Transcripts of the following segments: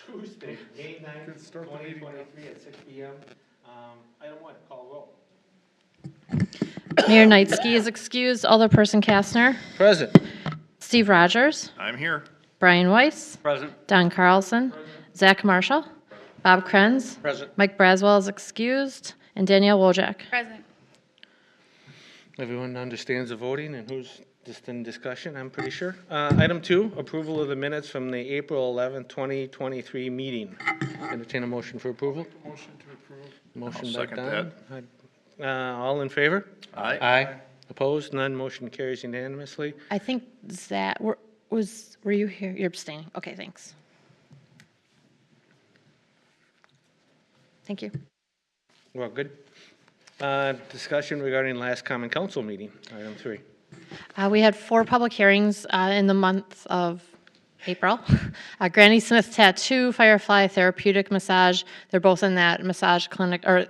Tuesday, May 9th, Could start the meeting now. 2023 at 6 p.m. Item 1, call roll. Mayor Knightsky is excused. Alderperson Kastner. Present. Steve Rogers. I'm here. Brian Weiss. Present. Don Carlson. Zach Marshall. Bob Krenz. Present. Mike Braswell is excused. And Danielle Wojcik. Present. Everyone understands the voting and who's just in discussion, I'm pretty sure. Item 2, approval of the minutes from the April 11th, 2023 meeting. Entertain a motion for approval. Motion to approve. Motion I'll by second Don. All in favor? Aye. Aye. Opposed? None. Motion carries unanimously. I think Zach, were you here? You're abstaining. Okay, thanks. Thank you. Well, good. Discussion regarding last common council meeting, item 3. We had 4 public hearings in the month of April. Granny Smith Tattoo, Firefly Therapeutic Massage, they're both in that massage clinic, or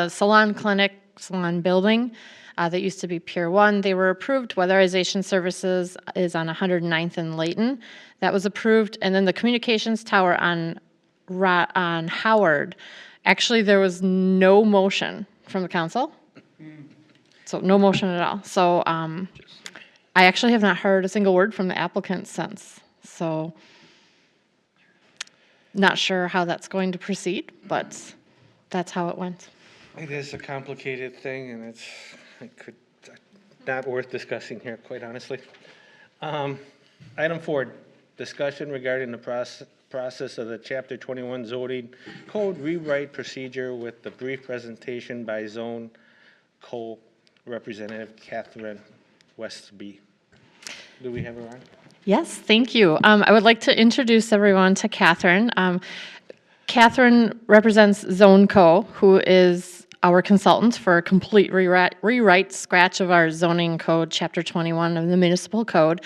salon building that used to be Pier 1. They were approved. Weatherization Services is on 109th and Layton. That was approved. And then the communications tower on Howard, actually there was no motion from the council. So no motion at all. So I actually have not heard a single word from the applicant since. So not sure how that's going to proceed, but that's how it went. It is a complicated thing, and it's not worth discussing here, quite honestly. Item 4, discussion regarding the process of the Chapter 21 zoning code rewrite procedure with the brief presentation by Zone Co-Representative Catherine Westby. Do we have her on? Yes, thank you. I would like to introduce everyone to Catherine. Catherine represents Zone Co., who is our consultant for a complete rewrite, scratch of our zoning code, Chapter 21 of the municipal code.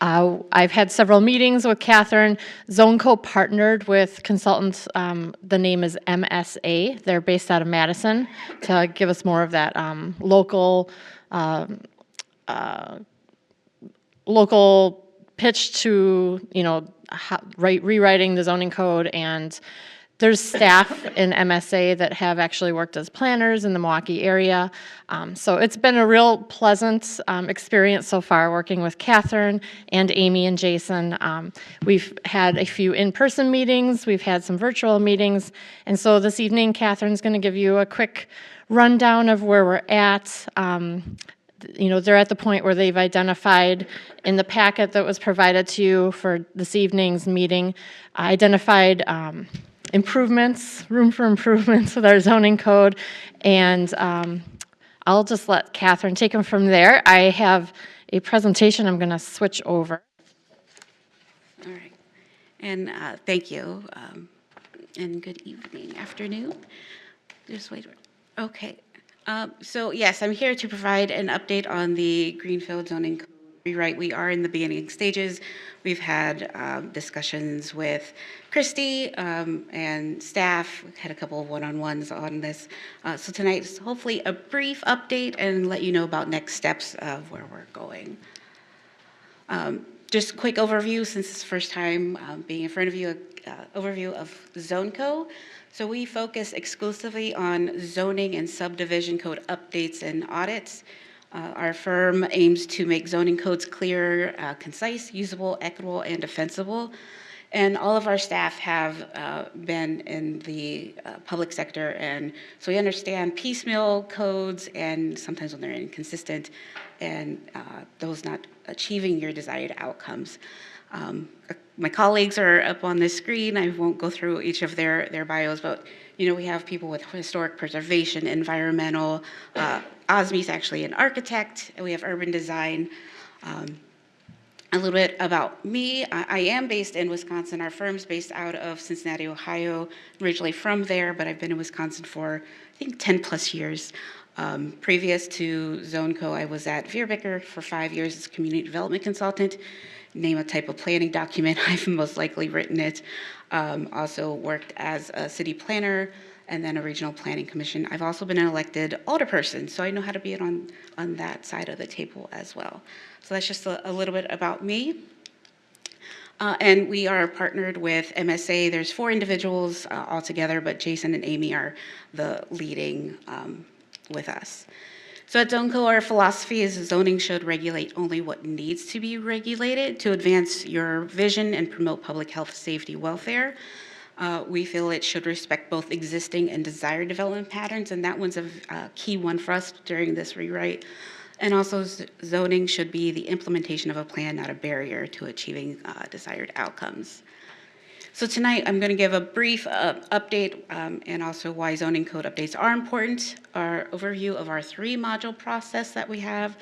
I've had several meetings with Catherine. Zone Co. partnered with consultants. The name is MSA. They're based out of Madison to give us more of that local pitch to, rewriting the zoning code. And there's staff in MSA that have actually worked as planners in the Milwaukee area. So it's been a real pleasant experience so far working with Catherine and Amy and Jason. We've had a few in-person meetings. We've had some virtual meetings. And so this evening, Catherine's going to give you a quick rundown of where we're at. They're at the point where they've identified in the packet that was provided to you for this evening's meeting, identified room for improvements with our zoning code, and I'll just let Catherine take them from there. I have a presentation I'm going to switch over. All right. And thank you. And good evening, afternoon. Just wait. Okay. So yes, I'm here to provide an update on the Greenfield zoning code rewrite. We are in the beginning stages. We've had discussions with Christy and staff. We've had a couple of one-on-ones on this. So tonight is hopefully a brief update and let you know about next steps of where we're going. Just a quick overview, since it's the first time being in front of you, overview of ZoneCo. So we focus exclusively on zoning and subdivision code updates and audits. Our firm aims to make zoning codes clear, concise, usable, equitable, and defensible. And all of our staff have been in the public sector, and so we understand piecemeal codes and sometimes when they're inconsistent and those not achieving your desired outcomes. My colleagues are up on the screen. I won't go through each of their bios, but we have people with historic preservation, environmental. Osme's actually an architect, and we have urban design. A little bit about me. I am based in Wisconsin. Our firm's based out of Cincinnati, Ohio. Originally from there, but I've been in Wisconsin for, I think, 10 plus years. Previous to ZoneCo, I was at Veerbecker for 5 years as a community development consultant. Name a type of planning document, I've most likely written it. Also worked as a city planner and then a regional planning commission. I've also been an elected alderperson, so I know how to be on that side of the table as well. So that's just a little bit about me. And we are partnered with MSA. There's 4 individuals altogether, but Jason and Amy are the leading with us. So at ZoneCo, our philosophy is zoning should regulate only what needs to be regulated to advance your vision and promote public health, safety, welfare. We feel it should respect both existing and desired development patterns, and that one's a key one for us during this rewrite. And also, zoning should be the implementation of a plan, not a barrier to achieving desired outcomes. So tonight, I'm going to give a brief update and also why zoning code updates are important, our overview of our 3-module process that we have,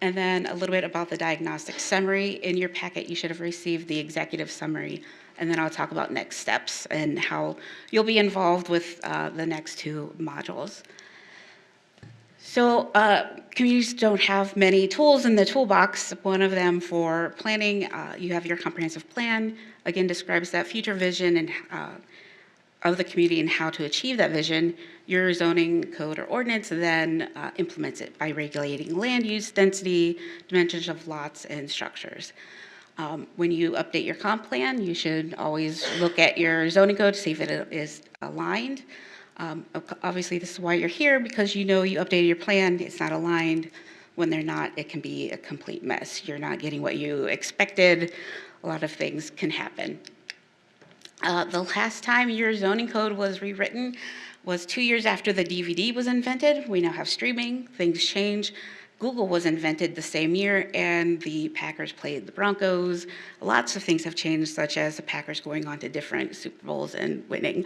and then a little bit about the diagnostic summary. In your packet, you should have received the executive summary, and then I'll talk about next steps and how you'll be involved with the next 2 modules. So communities don't have many tools in the toolbox. One of them for planning, you have your comprehensive plan, again describes that future vision and of the community and how to achieve that vision. Your zoning code or ordinance then implements it by regulating land use, density, dimensions of lots, and structures. When you update your comp plan, you should always look at your zoning code to see if it is aligned. Obviously, this is why you're here, because you know you updated your plan, it's not aligned. When they're not, it can be a complete mess. You're not getting what you expected. A lot of things can happen. The last time your zoning code was rewritten was 2 years after the DVD was invented. We now have streaming, things change. Google was invented the same year, and the Packers played the Broncos. Lots of things have changed, such as the Packers going on to different Super Bowls and winning.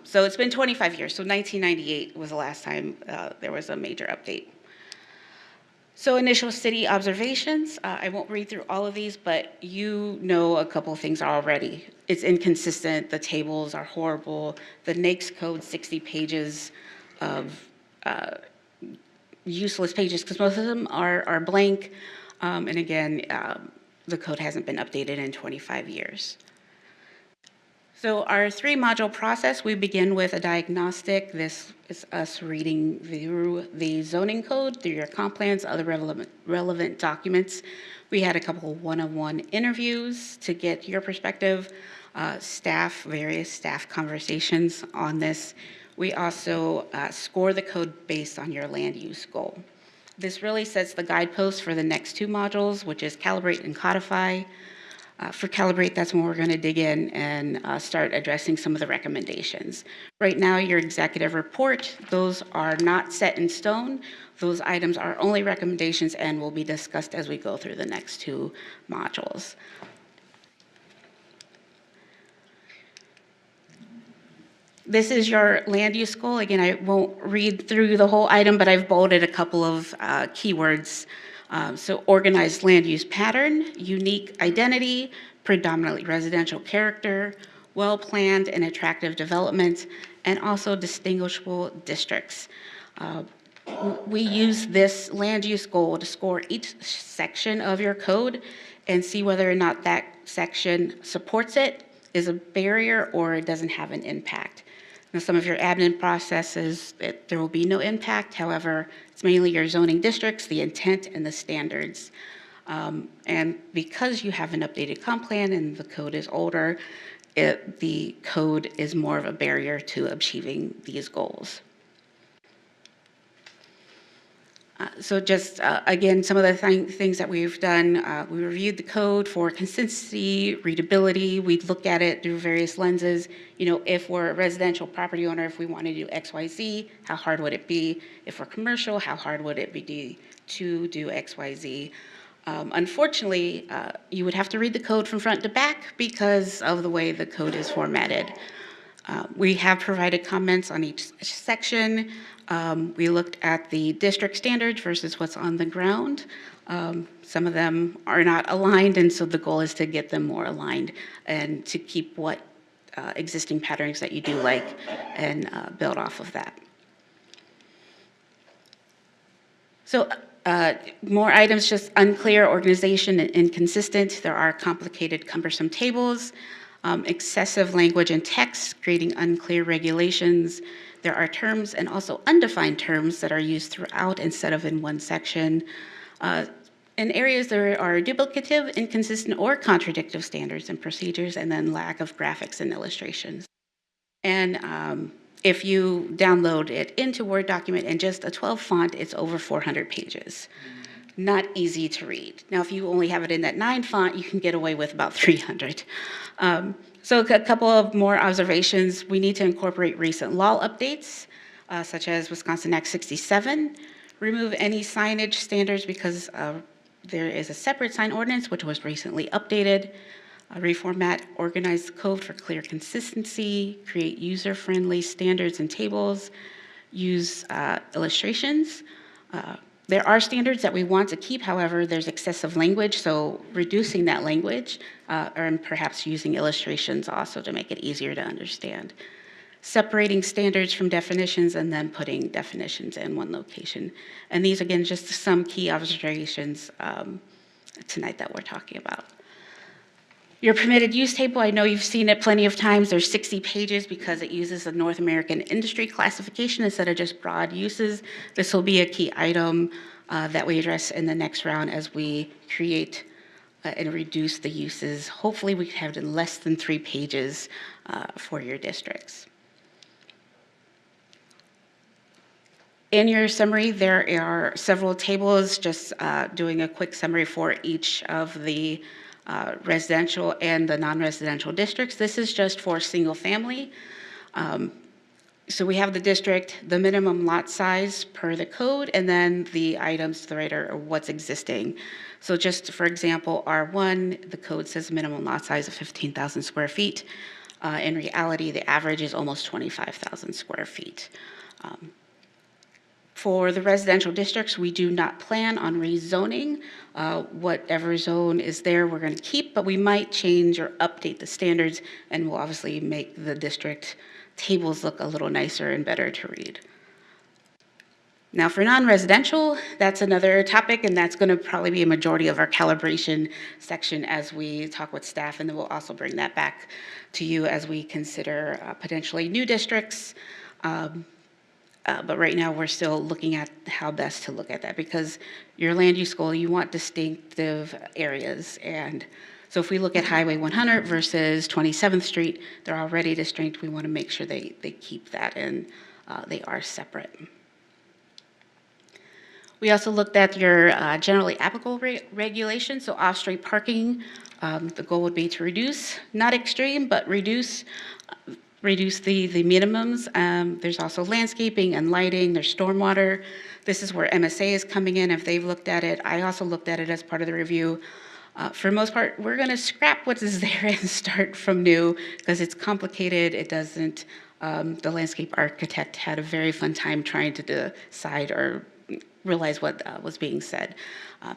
So it's been 25 years. So 1998 was the last time there was a major update. So initial city observations, I won't read through all of these, but you know a couple of things already. It's inconsistent, the tables are horrible, the NAICS code, 60 pages of useless pages, because most of them are blank, and again, the code hasn't been updated in 25 years. So our 3-module process, we begin with a diagnostic. This is us reading through the zoning code, through your comp plans, other relevant documents. We had a couple one-on-one interviews to get your perspective, various staff conversations on this. We also score the code based on your land use goal. This really sets the guideposts for the next 2 modules, which is calibrate and codify. For calibrate, that's when we're going to dig in and start addressing some of the recommendations. Right now, your executive report, those are not set in stone. Those items are only recommendations and will be discussed as we go through the next 2 modules. This is your land use goal. Again, I won't read through the whole item, but I've bolded a couple of keywords. So organized land use pattern, unique identity, predominantly residential character, well-planned and attractive development, and also distinguishable districts. We use this land use goal to score each section of your code and see whether or not that section supports it, is a barrier, or it doesn't have an impact. Now, some of your admin processes, there will be no impact. However, it's mainly your zoning districts, the intent, and the standards. And because you have an updated comp plan and the code is older, the code is more of a barrier to achieving these goals. So just, again, some of the things that we've done, we reviewed the code for consistency, readability. We looked at it through various lenses. You know, if we're a residential property owner, if we want to do X, Y, Z, how hard would it be? If we're commercial, how hard would it be to do X, Y, Z? Unfortunately, you would have to read the code from front to back because of the way the code is formatted. We have provided comments on each section. We looked at the district standards versus what's on the ground. Some of them are not aligned, and so the goal is to get them more aligned and to keep what existing patterns that you do like and build off of that. So more items, just unclear organization and inconsistent. There are complicated, cumbersome tables, excessive language and text, creating unclear regulations. There are terms and also undefined terms that are used throughout instead of in one section. In areas there are duplicative, inconsistent, or contradictive standards and procedures, and then lack of graphics and illustrations. And if you download it into Word document in just a 12 font, it's over 400 pages. Not easy to read. Now, if you only have it in that 9 font, you can get away with about 300. So a couple of more observations. We need to incorporate recent law updates, such as Wisconsin Act 67. Remove any signage standards because there is a separate sign ordinance, which was recently updated. Reformat, organize the code for clear consistency, create user-friendly standards and tables, use illustrations. There are standards that we want to keep, however, there's excessive language, so reducing that language and perhaps using illustrations also to make it easier to understand. Separating standards from definitions and then putting definitions in one location. And these, again, just some key observations tonight that we're talking about. Your permitted use table, I know you've seen it plenty of times. There's 60 pages because it uses the North American industry classification instead of just broad uses. This will be a key item that we address in the next round as we create and reduce the uses. Hopefully we can have it in less than 3 pages for your districts. In your summary, there are several tables, just doing a quick summary for each of the residential and the non-residential districts. This is just for single family. So we have the district, the minimum lot size per the code, and then the items to the right are what's existing. So just for example, R1, the code says minimum lot size of 15,000 square feet. In reality, the average is almost 25,000 square feet. For the residential districts, we do not plan on rezoning. Whatever zone is there, we're going to keep, but we might change or update the standards, and we'll obviously make the district tables look a little nicer and better to read. Now for non-residential, that's another topic, and that's going to probably be a majority of our calibration section as we talk with staff, and then we'll also bring that back to you as we consider potentially new districts. But right now we're still looking at how best to look at that, because your land use goal, you want distinctive areas. And so if we look at Highway 100 versus 27th Street, they're already distinct. We want to make sure they keep that and they are separate. We also looked at your generally applicable regulations. So off-street parking, the goal would be to reduce, not extreme, but reduce the minimums. There's also landscaping and lighting, there's stormwater. This is where MSA is coming in. If they've looked at it, I also looked at it as part of the review. For the most part, we're gonna scrap what is there and start from new because it's complicated. It doesn't, the landscape architect had a very fun time trying to decide or realize what was being said.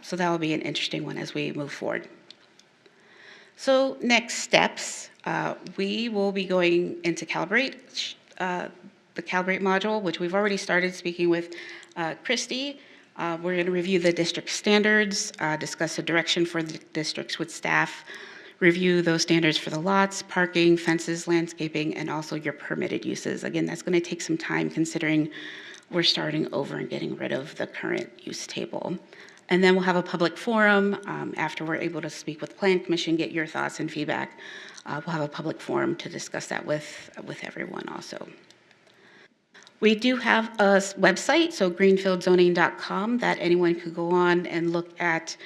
So that will be an interesting one as we move forward. So next steps, we will be going into Calibrate, the Calibrate module, which we've already started speaking with Christy. We're going to review the district standards, discuss the direction for the districts with staff, review those standards for the lots, parking, fences, landscaping, and also your permitted uses. Again, that's going to take some time considering we're starting over and getting rid of the current use table. And then we'll have a public forum after we're able to speak with Plan Commission, get your thoughts and feedback. We'll have a public forum to discuss that with everyone also. We do have a website, so greenfieldzoning.com, that anyone could go on and look at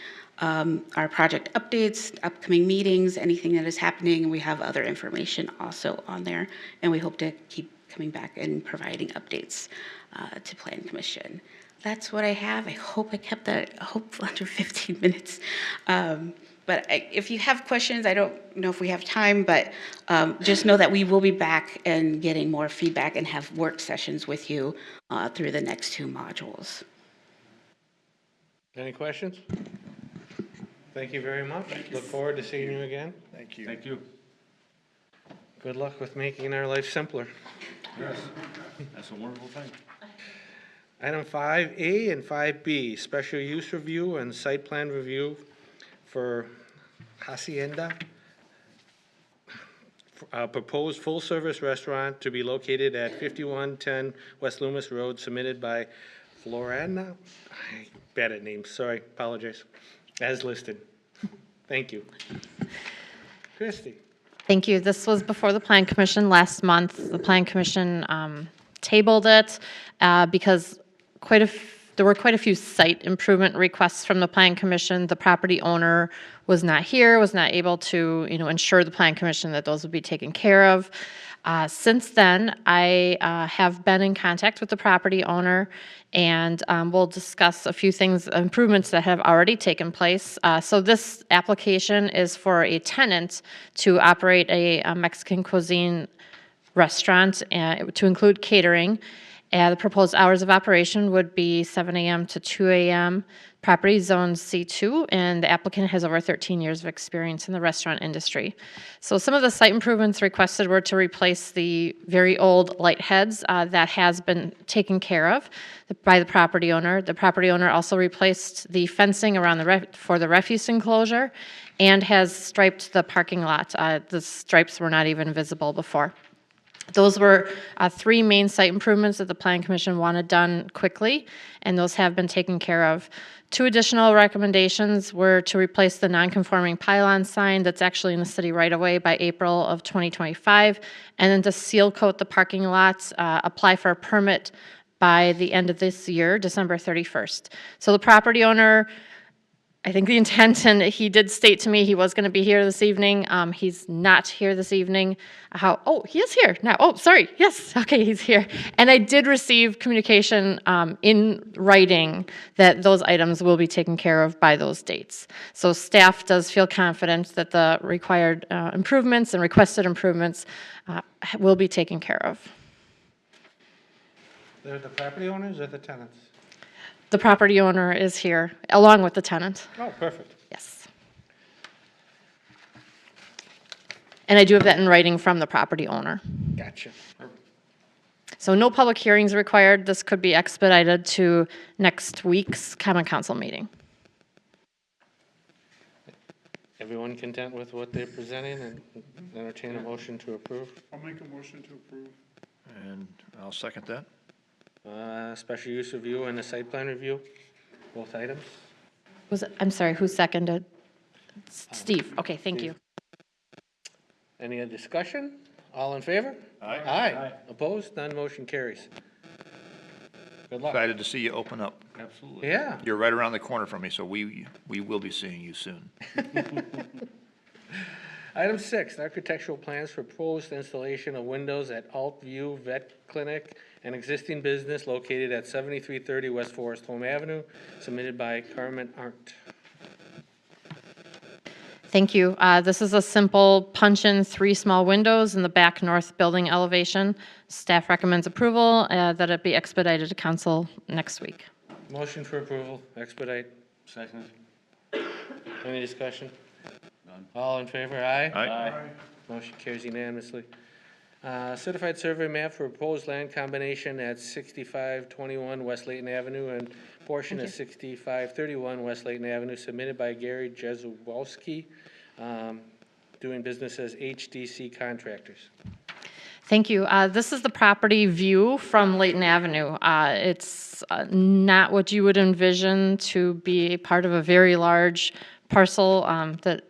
our project updates, upcoming meetings, anything that is happening, and we have other information also on there. And we hope to keep coming back and providing updates to Plan Commission. That's what I have. I hope I kept that, I hope under 15 minutes. But if you have questions, I don't know if we have time, but just know that we will be back and getting more feedback and have work sessions with you through the next 2 modules. Any questions? Thank you very much. Look forward to seeing you again. Thank you. Thank you. Good luck with making our life simpler. Yes, that's a wonderful thing. Item 5A and 5B, special use review and site plan review for Hacienda, proposed full-service restaurant to be located at 5110 West Loomis Road, submitted by Florana. I'm bad at names, sorry, apologize. as listed. Thank you. Christie? Thank you. This was before the Plan Commission last month. The Plan Commission tabled it because there were quite a few site improvement requests from the Plan Commission. The property owner was not here, was not able to, ensure the Plan Commission that those would be taken care of. Since then, I have been in contact with the property owner, and we'll discuss a few things, improvements that have already taken place. So this application is for a tenant to operate a Mexican cuisine restaurant to include catering. The proposed hours of operation would be 7 a.m. to 2 a.m. Property zone C2, and the applicant has over 13 years of experience in the restaurant industry. So some of the site improvements requested were to replace the very old light heads that has been taken care of by the property owner. The property owner also replaced the fencing around for the refuse enclosure and has striped the parking lot. The stripes were not even visible before. Those were three main site improvements that the Plan Commission wanted done quickly, and those have been taken care of. Two additional recommendations were to replace the non-conforming pylon sign that's actually in the city right-of-way by April of 2025, and then to seal coat the parking lots, apply for a permit by the end of this year, December 31st. So the property owner, I think the intent, and he did state to me he was going to be here this evening. He's not here this evening. He is here now. Oh, sorry. Yes. Okay, he's here. And I did receive communication in writing that those items will be taken care of by those dates. So staff does feel confident that the required improvements and requested improvements will be taken care of. They're the property owners or the tenants? The property owner is here, along with the tenant. Oh, perfect. Yes. And I do have that in writing from the property owner. Gotcha. So no public hearings required. This could be expedited to next week's Common Council meeting. Everyone content with what they're presenting and entertain a motion to approve? I'll make a motion to approve. And I'll second that. Special use review and the site plan review, both items. I'm sorry, who seconded? Steve. Okay, thank you. Any other discussion? All in favor? Aye. Aye. Opposed? None motion carries. Good luck. Excited to see you open up. Absolutely. Yeah. You're right around the corner from me, so we will be seeing you soon. Item 6, architectural plans for proposed installation of windows at Alt View Vet Clinic, an existing business located at 7330 West Forest Home Avenue, submitted by Carmen Arndt. Thank you. This is a simple punch-in 3 small windows in the back north building elevation. Staff recommends approval, that it be expedited to council next week. Motion for approval, expedite. Second. Any discussion? None. All in favor? Aye. Aye. Motion carries unanimously. Certified survey map for proposed land combination at 6521 West Layton Avenue and portion of 6531 West Layton Avenue, submitted by Gary Jezewowski, doing business as HDC Contractors. Thank you. This is the property view from Layton Avenue. It's not what you would envision to be a part of a very large parcel that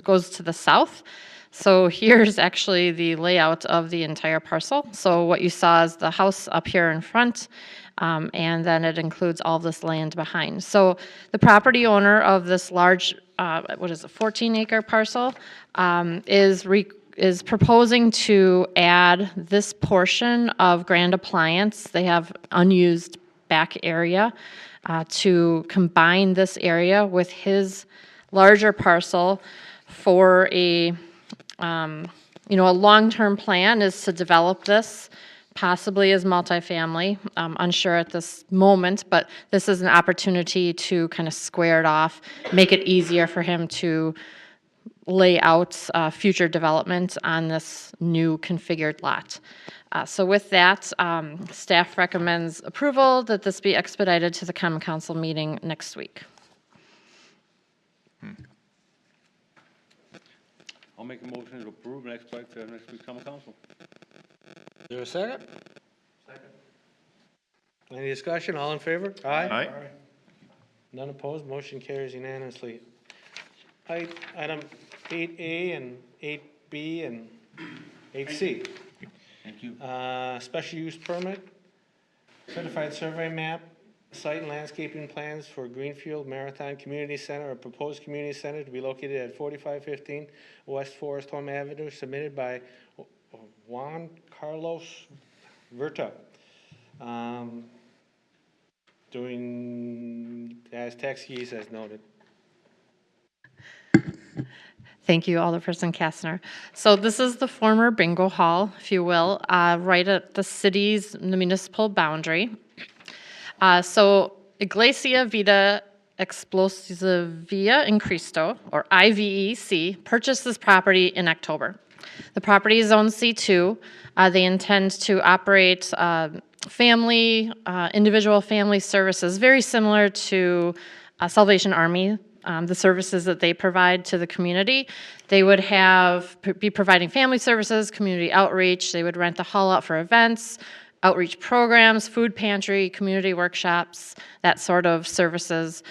goes to the south. So here's actually the layout of the entire parcel. So what you saw is the house up here in front, and then it includes all this land behind. So the property owner of this large, 14-acre parcel, is proposing to add this portion of Grand Appliance. They have unused back area to combine this area with his larger parcel for a long-term plan is to develop this possibly as multifamily. Unsure at this moment, but this is an opportunity to kind of square it off, make it easier for him to lay out future development on this new configured lot. So with that, staff recommends approval that this be expedited to the Common Council meeting next week. I'll make a motion to approve and expedite to next week's common council. Is there a second? Second. Any discussion? All in favor? Aye. Aye. None opposed, motion carries unanimously. Item 8A and 8B and 8C. Thank you. Special use permit, certified survey map, site and landscaping plans for Greenfield Marathon Community Center, a proposed community center to be located at 4515 West Forest Home Avenue, submitted by Juan Carlos Verta. Doing as tax keys as noted. Thank you, Alderperson Kastner. So this is the former bingo hall, if you will, right at the municipal boundary. So Iglesia Vida Explosivia in Cristo, or IVEC, purchased this property in October. The property is zoned C2. They intend to operate individual family services, very similar to Salvation Army, the services that they provide to the community. They would be providing family services, community outreach. They would rent the hall out for events, outreach programs, food pantry, community workshops, that sort of services.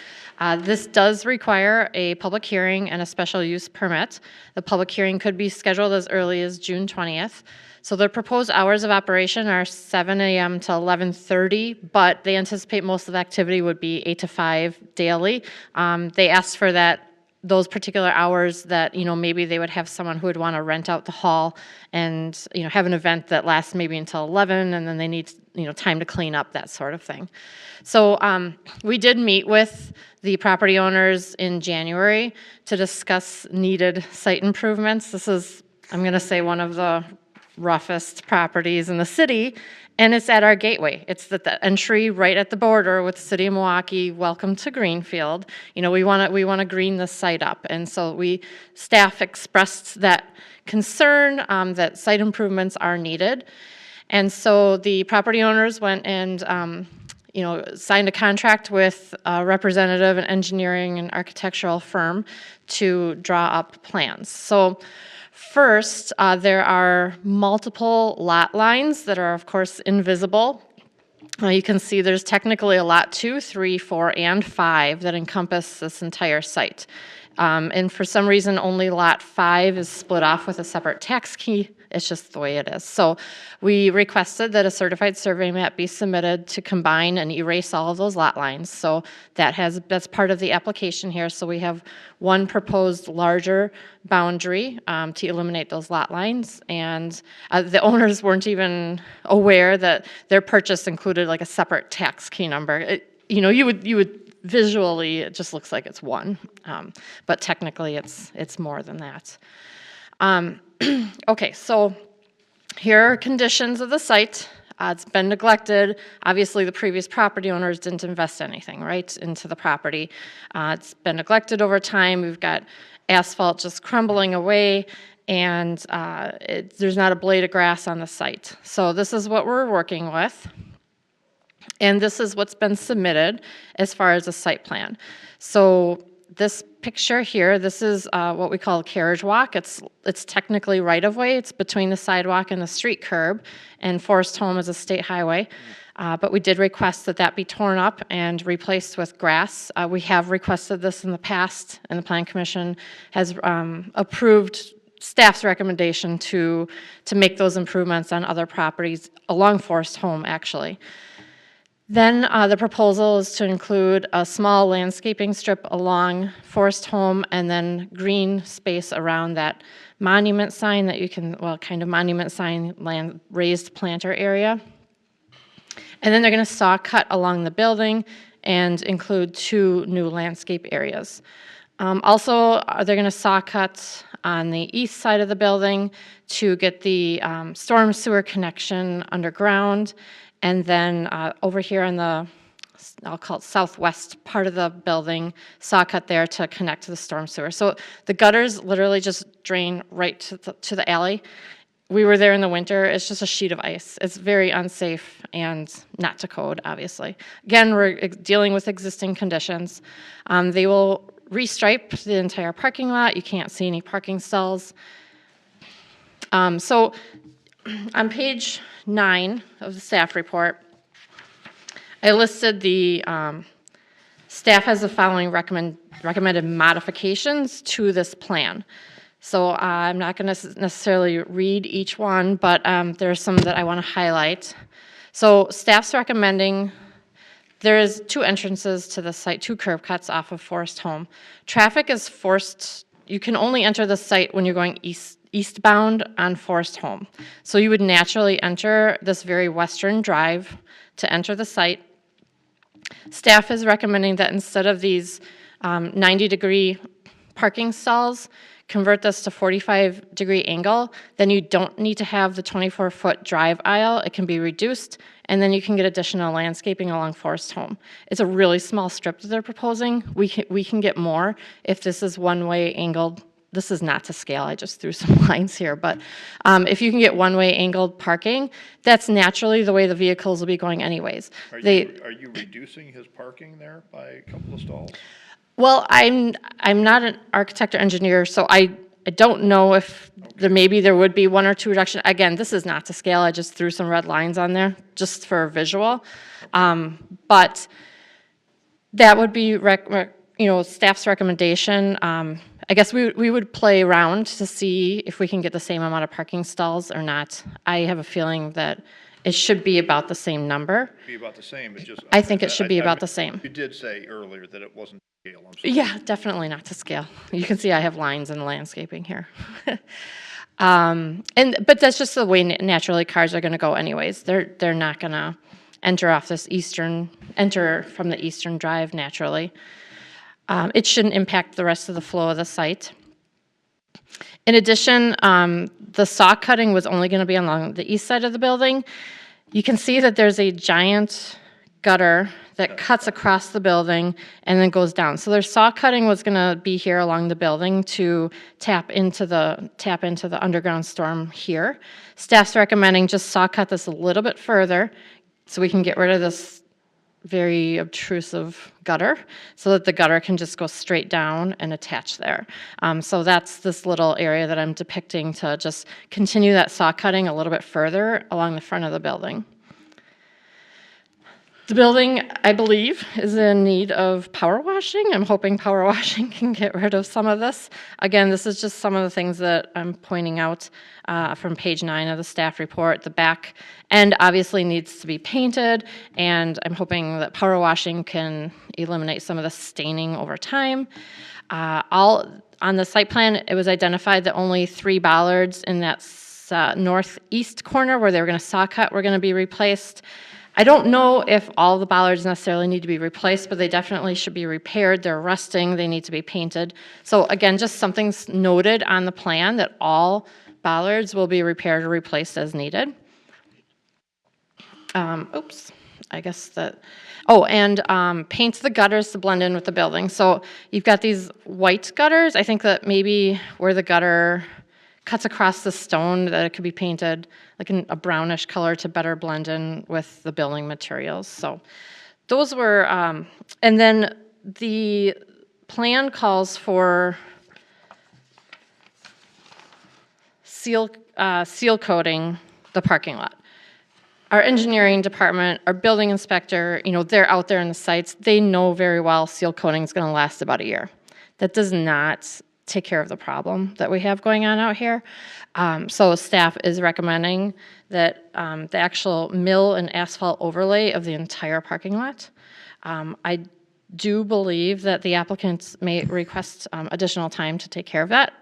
This does require a public hearing and a special use permit. The public hearing could be scheduled as early as June 20th. So the proposed hours of operation are 7 a.m. to 11:30, but they anticipate most of the activity would be 8 to 5 daily. They asked for those particular hours that, maybe they would have someone who would want to rent out the hall and, have an event that lasts maybe until 11, and then they need, time to clean up, that sort of thing. So we did meet with the property owners in January to discuss needed site improvements. This is, I'm going to say, one of the roughest properties in the city, and it's at our gateway. It's at the entry right at the border with the city of Milwaukee. Welcome to Greenfield. We want to green this site up, and so staff expressed that concern that site improvements are needed, and so the property owners went and signed a contract with a representative, an engineering and architectural firm, to draw up plans. So first, there are multiple lot lines that are, of course, invisible. You can see there's technically a lot 2, 3, 4, and 5 that encompass this entire site. And for some reason, only lot 5 is split off with a separate tax key. It's just the way it is. So we requested that a certified survey map be submitted to combine and erase all of those lot lines. So that's part of the application here. So we have one proposed larger boundary to eliminate those lot lines. And the owners weren't even aware that their purchase included like a separate tax key number. You would visually, it just looks like it's one, but technically it's more than that. Okay, so here are conditions of the site. It's been neglected. Obviously, the previous property owners didn't invest anything, right, into the property. It's been neglected over time. We've got asphalt just crumbling away, and there's not a blade of grass on the site. So this is what we're working with. And this is what's been submitted as far as a site plan. So this picture here, this is what we call a carriage walk. It's technically right-of-way. It's between the sidewalk and the street curb, and Forest Home is a state highway. But we did request that be torn up and replaced with grass. We have requested this in the past, and the Plan Commission has approved staff's recommendation to make those improvements on other properties along Forest Home, actually. Then the proposal is to include a small landscaping strip along Forest Home and then green space around that monument sign that you can, kind of monument sign, raised planter area. And then they're going to saw cut along the building and include 2 new landscape areas. Also, they're going to saw cut on the east side of the building to get the storm sewer connection underground. And then over here on the, I'll call it southwest part of the building, saw cut there to connect to the storm sewer. So the gutters literally just drain right to the alley. We were there in the winter. It's just a sheet of ice. It's very unsafe and not to code, obviously. Again, we're dealing with existing conditions. They will restripe the entire parking lot. You can't see any parking stalls. So on page 9 of the staff report, I listed the Staff has the following recommended modifications to this plan. So I'm not going to necessarily read each one, but there are some that I want to highlight. So staff's recommending, there is 2 entrances to the site, 2 curb cuts off of Forest Home. Traffic is forced, you can only enter the site when you're going eastbound on Forest Home. So you would naturally enter this very western drive to enter the site. Staff is recommending that instead of these 90-degree parking stalls, convert this to 45-degree angle, then you don't need to have the 24-foot drive aisle. It can be reduced, and then you can get additional landscaping along Forest Home. It's a really small strip that they're proposing. We can get more if this is one-way angled. This is not to scale, I just threw some lines here, but if you can get one-way angled parking, that's naturally the way the vehicles will be going anyways. Are you reducing his parking there by a couple of stalls? Well, I'm not an architect or engineer, so I don't know if maybe there would be 1 or 2 reduction. Again, this is not to scale. I just threw some red lines on there just for a visual. But that would be staff's recommendation. I guess we would play around to see if we can get the same amount of parking stalls or not. I have a feeling that it should be about the same number. Be about the same, it's just. I think it should be about the same. You did say earlier that it wasn't scale, I'm sorry. Yeah, definitely not to scale. You can see I have lines and landscaping here. But that's just the way naturally cars are gonna go anyways. They're not gonna enter from the eastern drive naturally. It shouldn't impact the rest of the flow of the site. In addition, the saw cutting was only gonna be along the east side of the building. You can see that there's a giant gutter that cuts across the building and then goes down. So their saw cutting was gonna be here along the building to tap into the underground storm here. Staff's recommending just saw cut this a little bit further so we can get rid of this very obtrusive gutter so that the gutter can just go straight down and attach there. So that's this little area that I'm depicting to just continue that saw cutting a little bit further along the front of the building. The building, I believe, is in need of power washing. I'm hoping power washing can get rid of some of this. Again, this is just some of the things that I'm pointing out from page 9 of the staff report. The back end obviously needs to be painted, and I'm hoping that power washing can eliminate some of the staining over time. On the site plan, it was identified that only 3 bollards in that northeast corner where they were going to saw cut were going to be replaced. I don't know if all the bollards necessarily need to be replaced, but they definitely should be repaired. They're rusting, they need to be painted. So again, just something's noted on the plan that all bollards will be repaired or replaced as needed. Paint the gutters to blend in with the building. So you've got these white gutters. I think that maybe where the gutter cuts across the stone, that it could be painted like a brownish color to better blend in with the building materials. So those were, and then the plan calls for seal coating the parking lot. Our engineering department, our building inspector, they're out there in the sites. They know very well seal coating is going to last about a year. That does not take care of the problem that we have going on out here. So staff is recommending that the actual mill and asphalt overlay of the entire parking lot. I do believe that the applicants may request additional time to take care of that,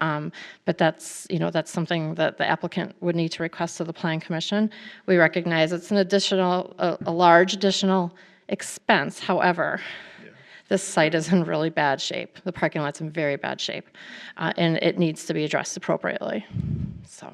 but that's something that the applicant would need to request to the Plan Commission. We recognize it's an a large additional expense. However, this site is in really bad shape. The parking lot's in very bad shape, and it needs to be addressed appropriately. So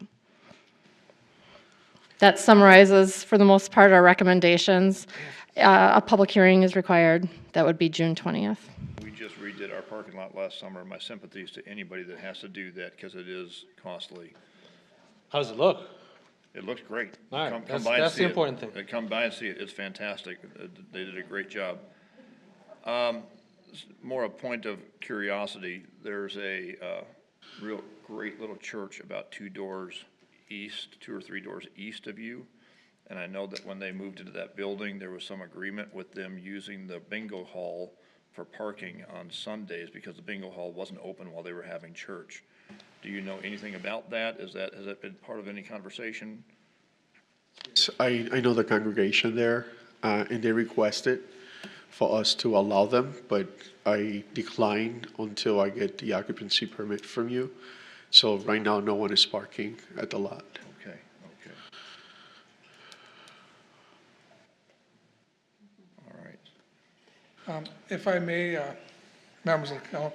that summarizes, for the most part, our recommendations. A public hearing is required. That would be June 20th. We just redid our parking lot last summer. My sympathies to anybody that has to do that because it is costly. How does it look? It looks great. All right, Come that's by and the see it. important thing. Come by and see it. It's fantastic. They did a great job. More a point of curiosity. There's a real great little church about 2 doors east, 2 or 3 doors east of you. And I know that when they moved into that building, there was some agreement with them using the bingo hall for parking on Sundays because the bingo hall wasn't open while they were having church. Do you know anything about that? Has that been part of any conversation? So I know the congregation there, and they requested for us to allow them, but I declined until I get the occupancy permit from you. So right now, no one is parking at the lot. Okay. All right. If I may, members of the council.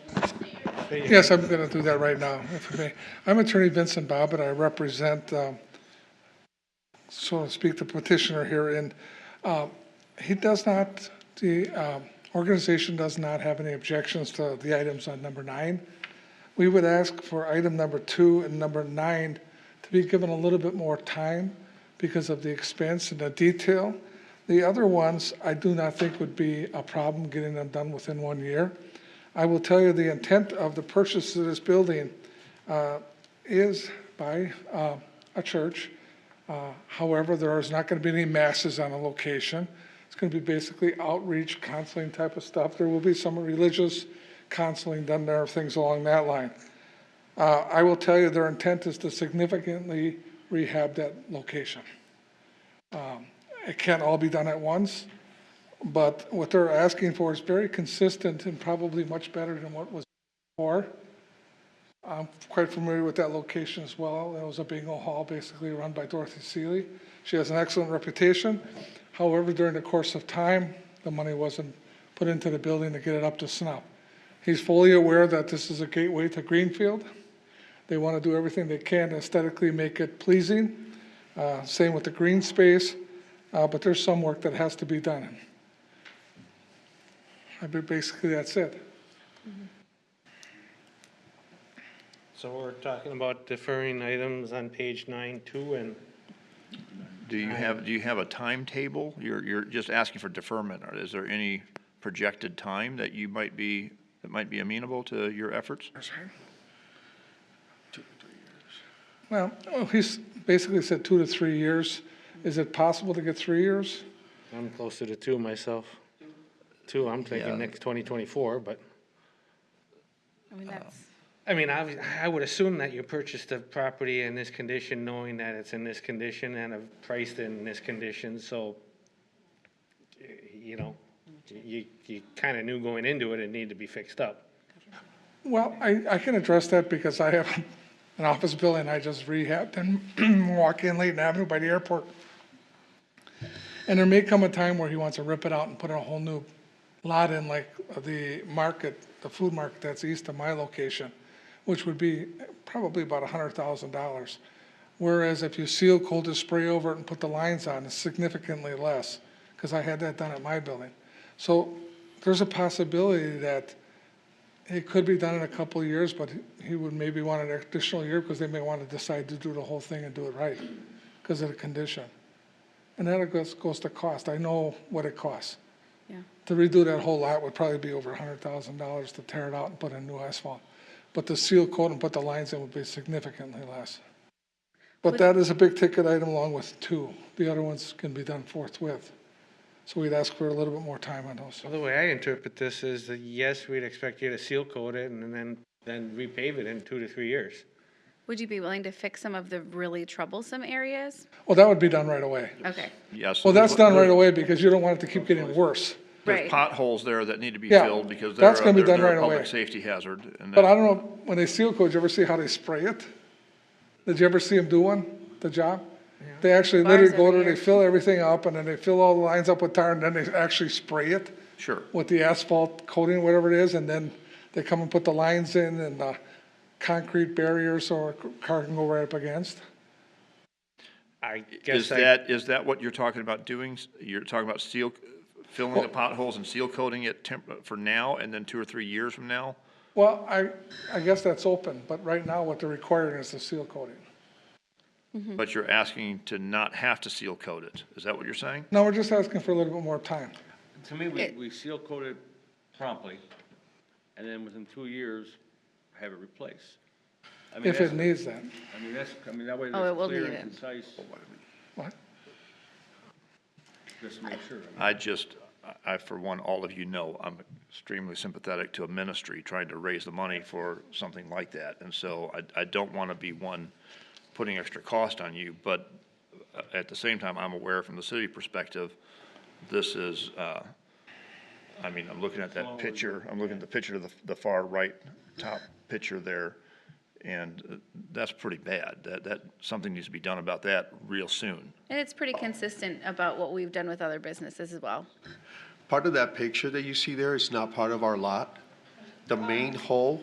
Yes, I'm going to do that right now, if I may. I'm Attorney Vincent Bobbitt. I represent, so to speak, the petitioner here. And he does not, the organization does not have any objections to the items on number 9. We would ask for item number 2 and number 9 to be given a little bit more time because of the expense and the detail. The other ones, I do not think would be a problem getting them done within 1 year. I will tell you the intent of the purchase of this building is by a church. However, there is not going to be any masses on a location. It's going to be basically outreach, counseling type of stuff. There will be some religious counseling done there, things along that line. I will tell you their intent is to significantly rehab that location. It can't all be done at once. But what they're asking for is very consistent and probably much better than what was before. I'm quite familiar with that location as well. That was a bingo hall basically run by Dorothy Seeley. She has an excellent reputation. However, during the course of time, the money wasn't put into the building to get it up to snuff. He's fully aware that this is a gateway to Greenfield. They want to do everything they can to aesthetically make it pleasing. Same with the green space, but there's some work that has to be done. Basically, that's it. So we're talking about deferring items on page 9 too, and Do you have a timetable? You're just asking for deferment. Or is there any projected time that might be amenable to your efforts? Well, he's basically said 2 to 3 years. Is it possible to get 3 years? I'm closer to 2 myself. 2, I'm thinking Yeah. next 2024, but, I mean, that's, I mean, I would assume that you purchased the property in this condition, knowing that it's in this condition and have priced in this condition, so, you know, you kind of knew going into it needed to be fixed up. Well, I can address that because I have an office building I just rehabbed in walk-in Layton Avenue by the airport. And there may come a time where he wants to rip it out and put a whole new lot in, like the market, the food market that's east of my location, which would be probably about $100,000. Whereas if you seal coat the spray over it and put the lines on, it's significantly less, because I had that done at my building. So there's a possibility that it could be done in a couple of years, but he would maybe want an additional year because they may want to decide to do the whole thing and do it right because of the condition. And that goes to cost. I know what it costs. yeah. To redo that whole lot would probably be over $100,000 to tear it out and put in new asphalt. But to seal coat and put the lines in would be significantly less. But that is a big ticket item along with 2. The other ones can be done forthwith. So we'd ask for a little bit more time on those. Well, the way I interpret this is that, yes, we'd expect you to seal coat it and then repave it in 2 to 3 years. Would you be willing to fix some of the really troublesome areas? Well, that would be done right away. Okay, Yes. Well, that's done right away because you don't want it to keep getting worse. There's right. potholes there that need to be Yeah, filled because they're that's gonna be done they're right a public away. safety hazard. And But that- I don't know, when they seal coat, did you ever see how they spray it? Did you ever see them do one, the job? They actually Bars literally go every there, year. they fill everything up, and then they fill all the lines up with tar, and then they actually spray it Sure. with the asphalt coating, whatever it is, and then they come and put the lines in and concrete barriers so a car can go right up against. I guess Is that what you're talking about doing? You're talking about filling the potholes and seal coating it for now and then 2 or 3 years from now? Well, I guess that's open, but right now what they're requiring is the seal coating. But you're asking to not have to seal coat it. Is that what you're saying? No, we're just asking for a little bit more time. To me, we seal coat it promptly, and then within 2 years, have it replaced. I mean, If that's- it needs that. I mean, that way Oh, it it's will clear need and it. concise, What? just to make sure. I just, for one, all of you know, I'm extremely sympathetic to a ministry trying to raise the money for something like that. And so I don't want to be one putting extra cost on you, but at the same time, I'm aware from the city perspective, this is, I mean, I'm looking at that picture, I'm looking at the picture to the far right top picture there, and that's pretty bad. That, something needs to be done about that real soon. And it's pretty consistent about what we've done with other businesses as well. Part of that picture that you see there is not part of our lot. The main hole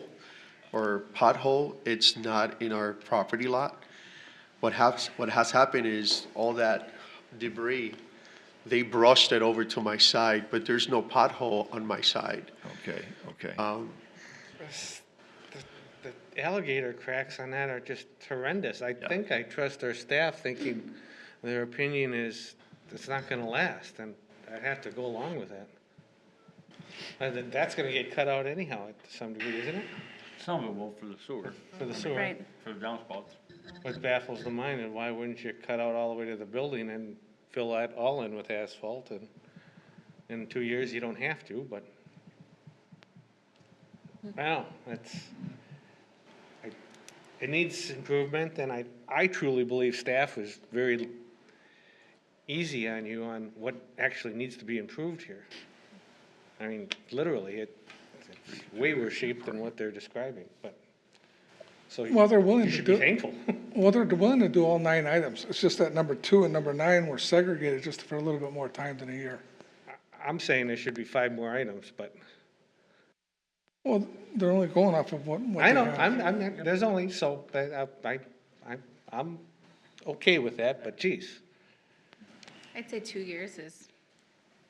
or pothole, it's not in our property lot. What has happened is all that debris, they brushed it over to my side, but there's no pothole on my side. Okay, okay. The alligator cracks on that are just horrendous. I think I trust our staff thinking their opinion is it's not gonna last, and I have to go along with that. That's gonna get cut out anyhow to some degree, isn't it? Some of it will for the sewer, For the sewer. Right. for the downspouts. What baffles the mind, and why wouldn't you cut out all the way to the building and fill that all in with asphalt, and in 2 years, you don't have to, but. Wow, it needs improvement, and I truly believe staff was very easy on you on what actually needs to be improved here. I mean, literally, it's way worse shape than what they're describing, but, so Well, they're willing you to should do. be thankful. Well, they're willing to do all 9 items. It's just that number 2 and number 9 were segregated just for a little bit more time than a year. I'm saying there should be 5 more items, but, Well, they're only going off of what I they know, have. there's only, so, I'm okay with that, but geez. I'd say 2 years is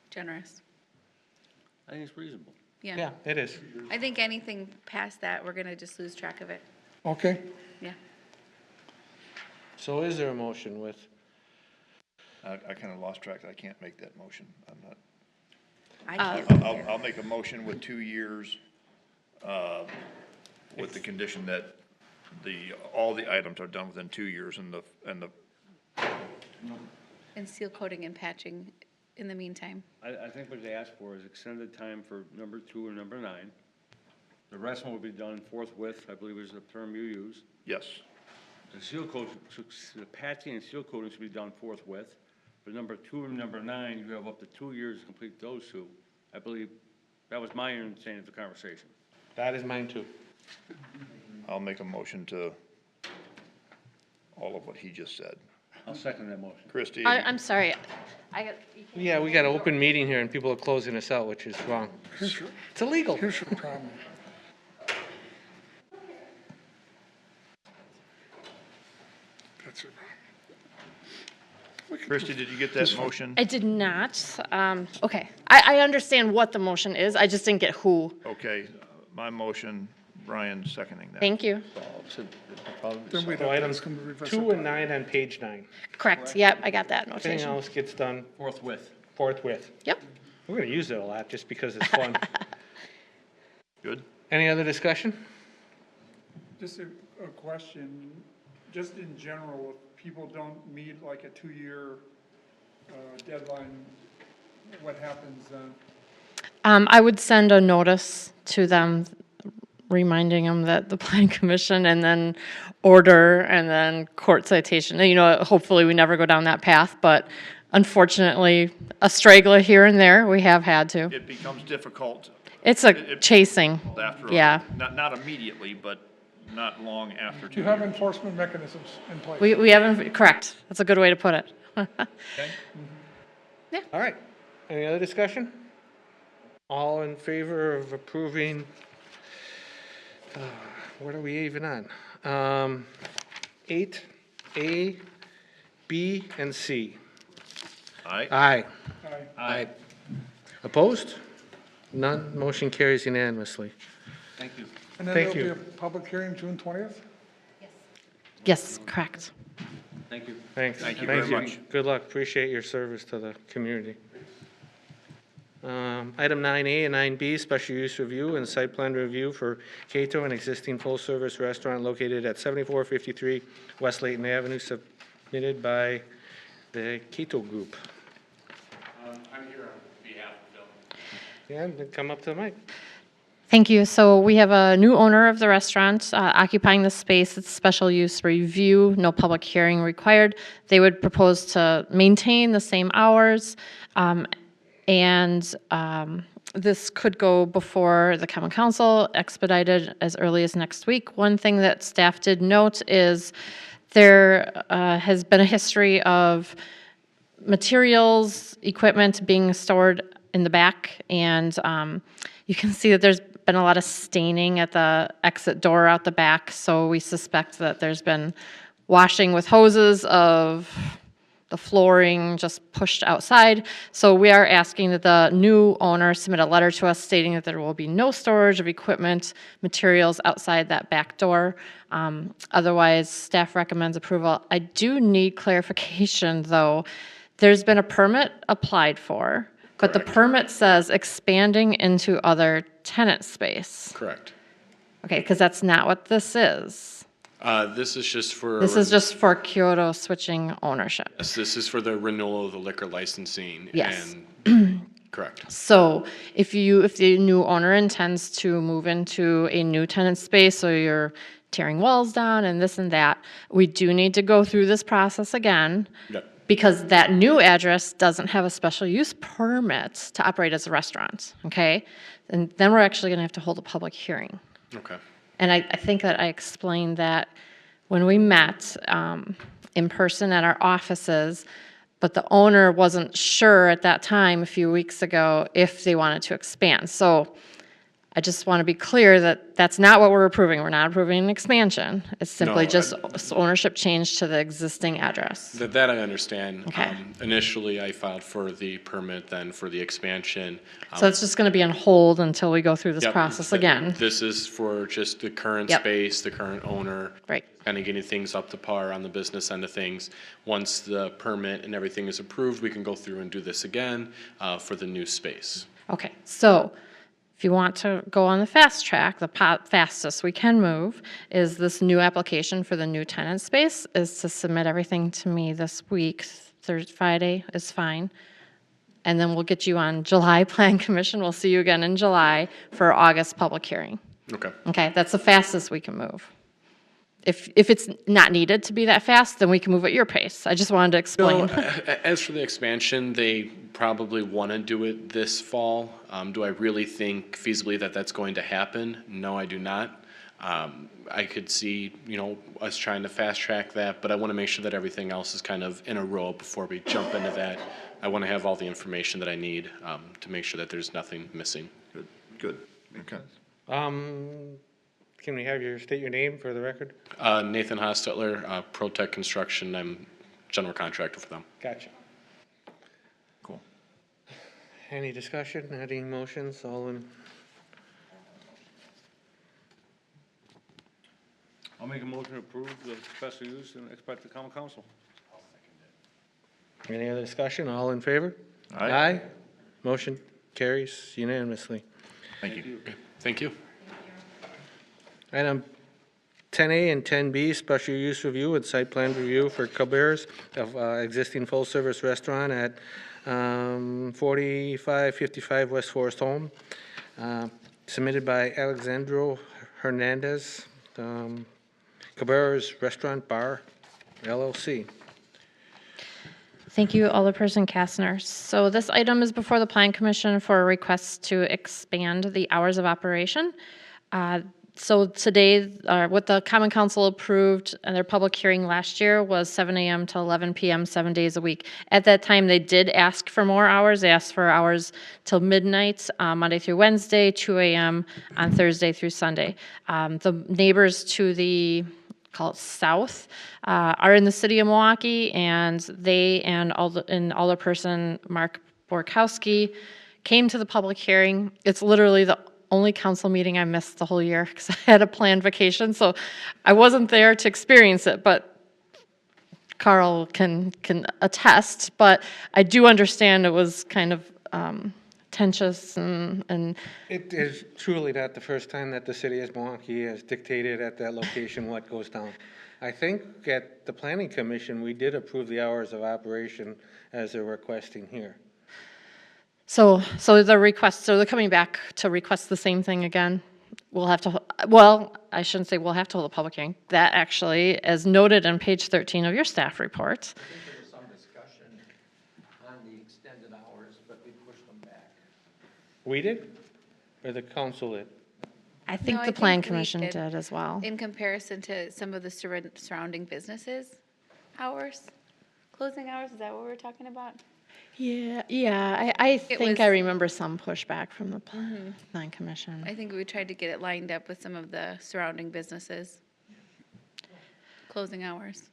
generous. I think it's reasonable. Yeah, it is. I think anything past that, we're gonna just lose track of it. Okay, Yeah. So is there a motion with, I kind of lost track. I can't make that motion. I'm not. I can't. I'll make a motion with 2 years, with the condition that all the items are done within 2 years and the, And seal coating and patching in the meantime. I think what they asked for is extended time for number 2 and number 9. The rest will be done forthwith, I believe is the term you used. yes. The seal coat, the patching and seal coating should be done forthwith. For number 2 and number 9, you have up to 2 years to complete those two. I believe, that was my understanding of the conversation. that is mine too. I'll make a motion to all of what he just said. I'll second that motion. Christie? I'm sorry. Yeah, we got an open meeting here and people are closing us out, which is wrong. It's illegal. here's your problem. That's your problem. Christie, did you get that motion? I did not. Okay. I understand what the motion is. I just didn't get who. Okay, my motion, Brian seconding that. Thank you. Then we'd So have to items ask them to reverse 2 it. and 9 on page 9. Correct. Yep, I got that Everything notation. else gets done Forthwith. forthwith. Yep. We're gonna use it a lot just because it's fun. Good? Any other discussion? Just a question, just in general, if people don't meet like a 2-year deadline, what happens then? I would send a notice to them reminding them that the planning commission and then order and then court citation. You know, hopefully we never go down that path, but unfortunately, a straggler here and there, we have had to. It becomes difficult It's a chasing. after, Yeah. not immediately, but not long after 2 You have years. enforcement mechanisms in place. We haven't, correct. That's a good way to put it. All right. Any other discussion? All in favor of approving, what are we even on? 8A, B, and C. Aye? Aye. Aye. Opposed? None. Motion carries unanimously. Thank you. And then Thank there'll you. be a public hearing June 20th? Yes, correct. Thank you. Thanks. Thank you very much. Good luck. Appreciate your service to the community. Item 9A and 9B, special use review and site plan review for Cato, an existing full-service restaurant located at 7453 West Layton Avenue, submitted by the Cato Group. I'm here on behalf of them. Yeah, then come up to the mic. Thank you. So we have a new owner of the restaurant occupying the space. It's special use review, no public hearing required. They would propose to maintain the same hours, and this could go before the common council, expedited as early as next week. One thing that staff did note is there has been a history of materials, equipment being stored in the back, and you can see that there's been a lot of staining at the exit door out the back, so we suspect that there's been washing with hoses of the flooring just pushed outside. So we are asking that the new owner submit a letter to us stating that there will be no storage of equipment, materials outside that back door. Otherwise, staff recommends approval. I do need clarification, though. There's been a permit applied for, but the permit says expanding into other tenant space. Correct. Okay, because that's not what this is. This is just for. This is just for Kyoto switching ownership. Yes, this is for the renewal of the liquor licensing. Yes. And correct. So if the new owner intends to move into a new tenant space, so you're tearing walls down and this and that, we do need to go through this process again. Yep. Because that new address doesn't have a special use permit to operate as a restaurant, okay? And then we're actually gonna have to hold a public hearing. Okay. And I think that I explained that when we met in person at our offices, but the owner wasn't sure at that time, a few weeks ago, if they wanted to expand. So I just want to be clear that that's not what we're approving. We're not approving an expansion. It's simply No, just ownership change to the existing address. That I understand. Okay. Initially, I filed for the permit, then for the expansion. So it's just going to be on hold until we go through this Yep, process th- again. This is for just the current Yep. space, the current owner. Right. Kind of getting things up to par on the business end of things. Once the permit and everything is approved, we can go through and do this again for the new space. Okay, so if you want to go on the fast track, the fastest we can move is this new application for the new tenant space is to submit everything to me this week. Thursday, Friday is fine. And then we'll get you on July Plan Commission. We'll see you again in July for August public hearing. Okay. Okay, that's the fastest we can move. If it's not needed to be that fast, then we can move at your pace. I just wanted to explain. No, as for the expansion, they probably want to do it this fall. Do I really think feasibly that that's going to happen? No, I do not. I could see, us trying to fast track that, but I want to make sure that everything else is kind of in a row before we jump into that. I want to have all the information that I need to make sure that there's nothing missing. Good. Okay. Can we have state your name for the record? Nathan Hostetler, ProTech Construction. I'm general contractor for them. Gotcha. Cool. Any discussion, any motions, all in? I'll make a motion to approve the special use and expect the common council. Any other discussion, all in favor? Aye. Motion carries unanimously. Thank you. Thank you. Item 10A and 10B, special use review and site plan review for Cabarrus of existing full-service restaurant at 4555 West Forest Home, submitted by Alexandro Hernandez, Cabarrus Restaurant Bar LLC. Thank you, Alderperson Kastner. So this item is before the Plan Commission for a request to expand the hours of operation. So today, what the Common Council approved in their public hearing last year was 7 a.m. to 11 p.m., 7 days a week. At that time, they did ask for more hours. They asked for hours till midnight, Monday through Wednesday, 2 a.m. on Thursday through Sunday. The neighbors to the call it south, are in the city of Milwaukee, and they and Alderperson Mark Borkowski came to the public hearing. It's literally the only council meeting I missed the whole year because I had a planned vacation, so I wasn't there to experience it, but Carl can attest, but I do understand it was kind of contentious and It is truly not the first time that the city of Milwaukee has dictated at that location what goes down. I think at the planning commission, we did approve the hours of operation as they're requesting here. So the request, so they're coming back to request the same thing again. We'll have to, well, I shouldn't say we'll have to hold a public hearing. That actually, as noted on page 13 of your staff report, I think there was some discussion on the extended hours, but we pushed them back. We did? Or the council did? I think No, I the plan think we commission did. did as well. In comparison to some of the surrounding businesses' hours, closing hours, is that what we're talking about? Yeah, I think I was- Mm-hmm. remember some pushback from the plan commission. I think we tried to get it lined up with some of the surrounding businesses' closing hours.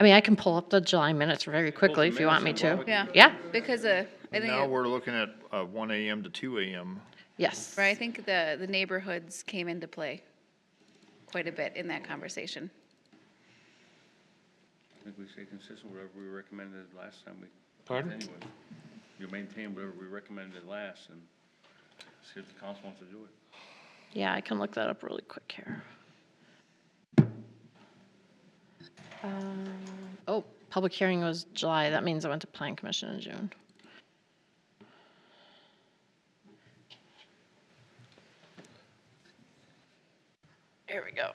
I mean, I can pull up the July minutes very quickly if you want me to. Yeah. Yeah, Because I think, Now we're looking at 1 AM to 2 AM. yes. right, I think the neighborhoods came into play quite a bit in that conversation. I think we stay consistent with whatever we recommended last time we. Pardon? Anyway, you maintain whatever we recommended last and see if the council wants to do it. Yeah, I can look that up really quick here. Oh, public hearing was July. That means I went to plan commission in June. Here we go.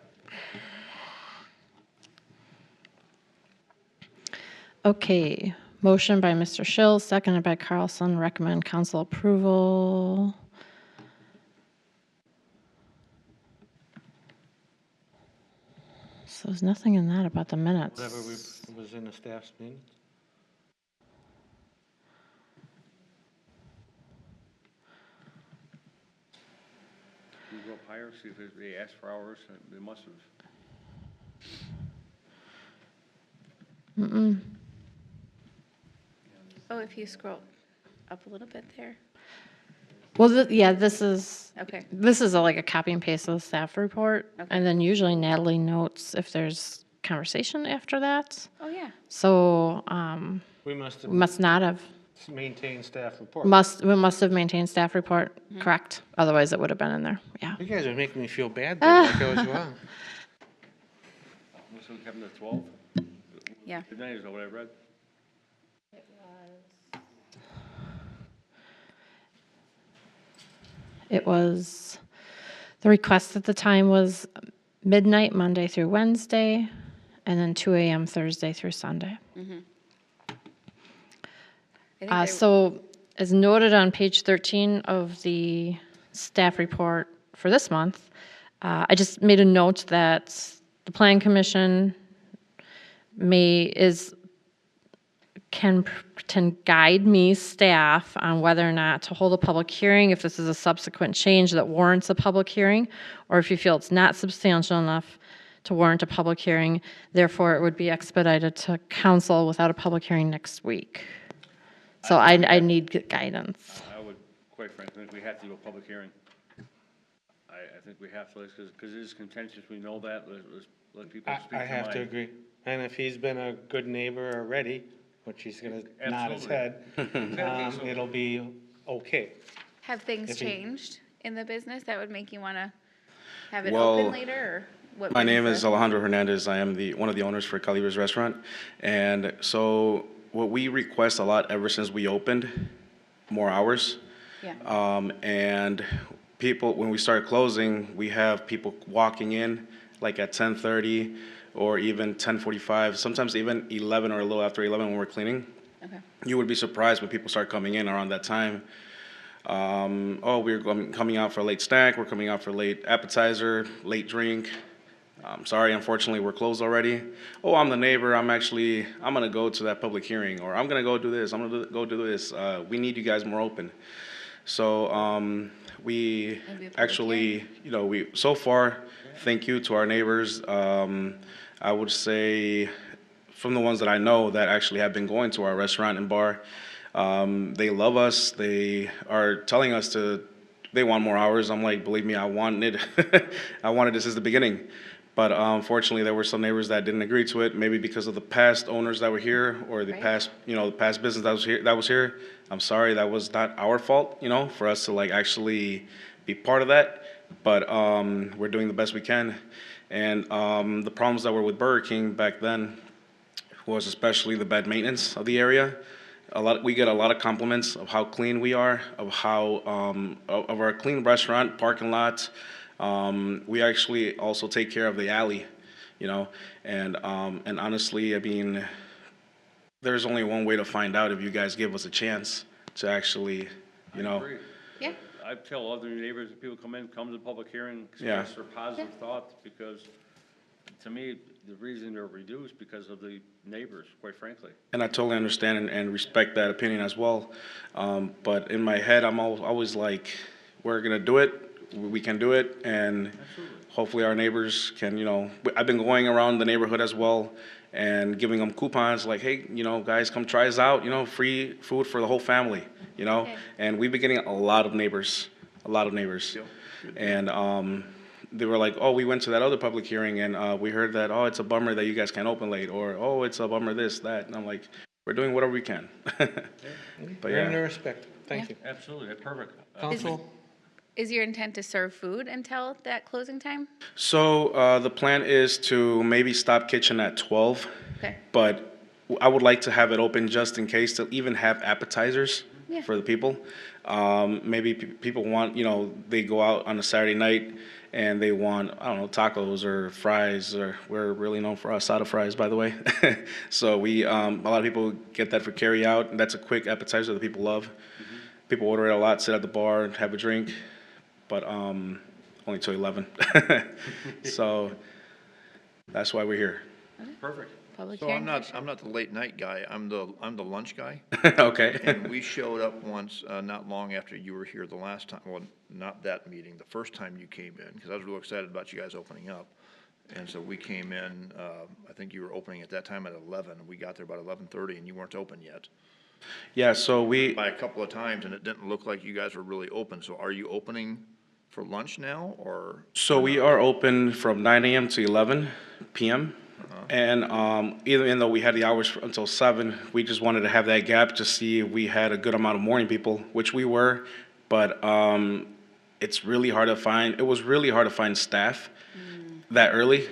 Okay, motion by Mr. Schill, seconded by Carlson, recommend council approval. So there's nothing in that about the minutes. Whatever was in the staff's minutes? We go up higher, see if they ask for hours, they must have. Oh, if you scroll up a little bit there. Well, yeah, this is Okay. like a copy and paste of the staff report. And then usually Natalie notes if there's conversation after that. Oh, yeah. So, We must we must not have, have maintained staff report. we must have maintained staff report, correct? Otherwise, it would have been in there, yeah. You guys are making me feel bad there, like I was wrong. So we kept them at 12? Yeah. Midnight is what I read. It was, the request at the time was midnight, Monday through Wednesday, and then 2 AM Thursday through Sunday. I think they- So, as noted on page 13 of the staff report for this month, I just made a note that the plan commission can guide me, staff, on whether or not to hold a public hearing, if this is a subsequent change that warrants a public hearing, or if you feel it's not substantial enough to warrant a public hearing, therefore it would be expedited to council without a public hearing next week. So I need guidance. I would, quite frankly, think we have to do a public hearing. I think we have to, because it is contentious, we know that, let's let people speak I their have to mind. agree. And if he's been a good neighbor already, which he's gonna nod his head, it'll be okay. Have things if he- changed in the business that would make you want to have it Well, open later, or what? My name brings is the- Alejandro Hernandez. I am one of the owners for Calibres Restaurant. And so what we request a lot ever since we opened, more hours. Yeah. And people, when we start closing, we have people walking in like at 10:30 or even 10:45, sometimes even 11 or a little after 11 when we're cleaning. Okay. You would be surprised when people start coming in around that time. Oh, we're coming out for a late snack, we're coming out for late appetizer, late drink. Sorry, unfortunately, we're closed already. Oh, I'm the neighbor, I'm gonna go to that public hearing, or I'm gonna go do this, I'm gonna go do this. We need you guys more open. So, we Maybe a public actually, so far, thank you to our neighbors. I would say, from the ones that I know that actually have been going to our restaurant and bar, they love us. They are telling us they want more hours. I'm like, believe me, I wanted this since the beginning. But unfortunately, there were some neighbors that didn't agree to it, maybe because of the past owners that were here or the Right. past, the past business that was here. I'm sorry, that was not our fault, for us to like actually be part of that. But we're doing the best we can. And the problems that were with Burger King back then was especially the bad maintenance of the area. we get a lot of compliments of how clean we are, of how, of our clean restaurant, parking lot. We actually also take care of the alley, you know, and honestly, I mean, there's only one way to find out if you guys give us a chance to actually, you know. Agree. Yeah. I tell other neighbors, if people come to the public hearing, Yeah. express their positive thoughts, because to me, the reason they're reduced because of the neighbors, quite frankly. And I totally understand and respect that opinion as well. But in my head, I'm always like, we're gonna do it, we can do it, and hopefully our neighbors can, you know, I've been going around the neighborhood as well and giving them coupons like, hey, you know, guys, come try us out, you know, free food for the whole family, you know? Okay. And we've been getting a lot of neighbors. And they were like, oh, we went to that other public hearing and we heard that, oh, it's a bummer that you guys can't open late, or, oh, it's a bummer this, that. And I'm like, we're doing whatever we can. But Earn their yeah, respect. Thank you. Absolutely, that's perfect. Council? Is your intent to serve food until that closing time? so the plan is to maybe stop kitchen at 12, Okay. but I would like to have it open just in case to even have appetizers Yeah. for the people. Maybe people want, you know, they go out on a Saturday night and they want, I don't know, tacos or fries, or we're really known for our asada fries, by the way. So we, a lot of people get that for carry out, and that's a quick appetizer that people love. People order it a lot, sit at the bar and have a drink, but only till 11. So that's why we're here. Perfect. Public So hearing. I'm not the late night guy, I'm the lunch guy. Okay. And we showed up once, not long after you were here the last time, well, not that meeting, the first time you came in, because I was real excited about you guys opening up. And so we came in, I think you were opening at that time at 11, we got there about 11:30 and you weren't open yet. Yeah, so we, By a couple of times, and it didn't look like you guys were really open, so are you opening for lunch now, or? So we are open from 9 a.m. to 11 p.m. And even though we had the hours until 7, we just wanted to have that gap to see if we had a good amount of morning people, which we were. But it's really hard to find. It was really hard to find staff that early.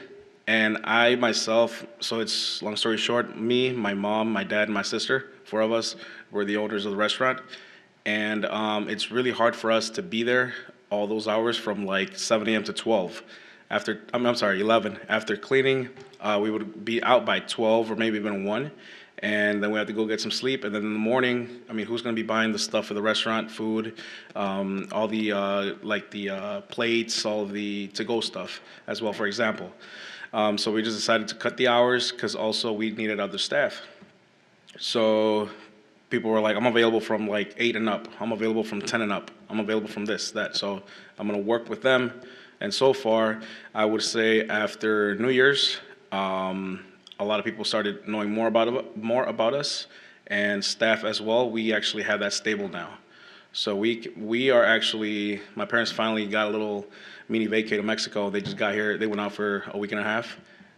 And I myself, so it's long story short, me, my mom, my dad, and my sister, 4 of us were the owners of the restaurant. And it's really hard for us to be there all those hours from like 7 a.m. to 12. After, I'm sorry, 11. After cleaning, we would be out by 12 or maybe even 1. And then we have to go get some sleep. And then in the morning, I mean, who's going to be buying the stuff for the restaurant, food, all the, like the plates, all of the to-go stuff as well, for example. So we just decided to cut the hours because also we needed other staff. So people were like, I'm available from like 8 and up. I'm available from 10 and up. I'm available from this, that. So I'm going to work with them. And so far, I would say after New Year's, a lot of people started knowing more about us, and staff as well. We actually have that stable now. So we are actually, my parents finally got a little mini vacay to Mexico. They just got here. They went out for a week and a half.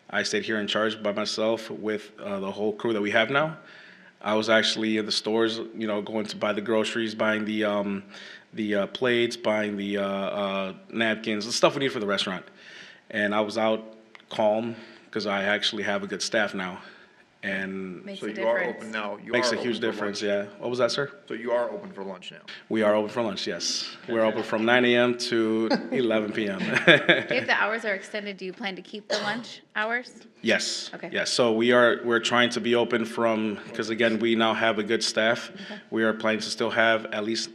I stayed here in charge by myself with the whole crew that we have now. I was actually in the stores, you know, going to buy the groceries, buying the plates, buying the napkins, the stuff we need for the restaurant. And I was out calm because I actually have a good staff now. And Makes So a you are difference. open now? You makes are a huge open for difference, lunch. yeah. What was that, sir? So you are open for lunch now? We are open for lunch, yes. We're open from 9 a.m. to 11 p.m. If the hours are extended, do you plan to keep the lunch hours? Yes. Okay. Yes. So we're trying to be open from, because again, we now have a good staff. We are planning to still have at least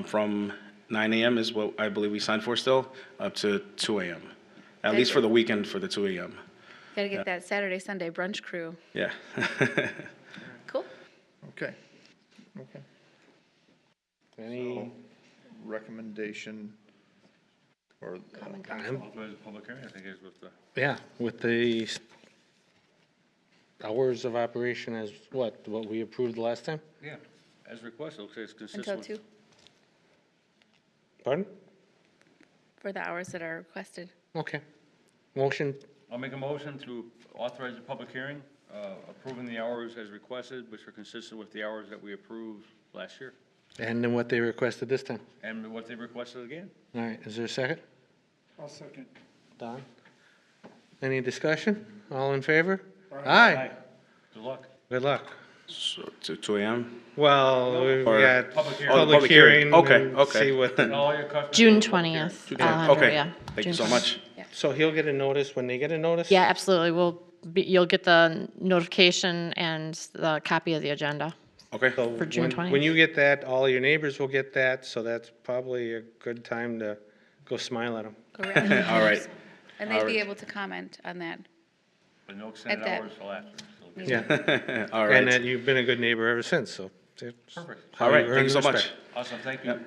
from 9 a.m. is what I believe we signed for still, up to 2 a.m. At Okay. least for the weekend for the 2 a.m. Gotta get that Saturday, Sunday brunch crew. Yeah. Cool. Okay, okay. Any, Recommendation, or, I'm, Authorize a public hearing, I think is with the, yeah, with the hours of operation as what we approved last time? yeah, as requested, looks like it's consistent Until with. 2 Pardon? for the hours that are requested. Okay. Motion, I'll make a motion to authorize a public hearing, approving the hours as requested, which are consistent with the hours that we approved last year, and then what they requested this time. and what they requested again. All right, is there a second? I'll second. Don? Any discussion? All in favor? Aye. Good luck. Good luck. So, 2 AM? Well, we've Or- got Public hearing. Oh, the public public hearing. hearing. Okay, and okay. See what, All your customers. June go public hearing. 20th, Alejandro, Okay, yeah. thank you June so 20th. much. so he'll get a notice when they get a notice? Yeah, absolutely. You'll get the notification and the copy of the agenda. Okay. So For June when 20th. you get that, all your neighbors will get that, so that's probably a good time to go smile at them. Correct. All right. And they'd be Alright. able to comment on that. But no extended that- hours till after. so- Yeah, All and right. that you've been a good neighbor ever since, so. that's Perfect. how All right, earn thank you so much. respect. Awesome, thank you.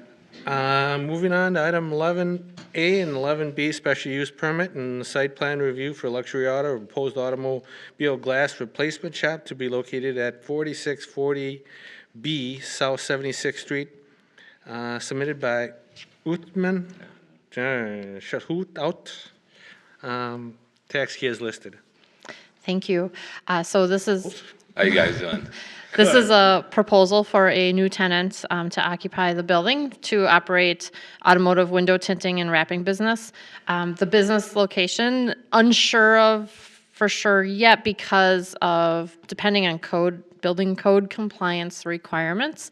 Moving on to item 11A and 11B, special use permit and site plan review for luxury auto or proposed automobile glass replacement shop to be located at 4640B South 76th Street, submitted by Uthman Shahut. Tax key is listed. Thank you. So this is, How you guys doing? this is a proposal for a new tenant to occupy the building to operate automotive window tinting and wrapping business. The business location, unsure of for sure yet because of, depending on building code compliance requirements.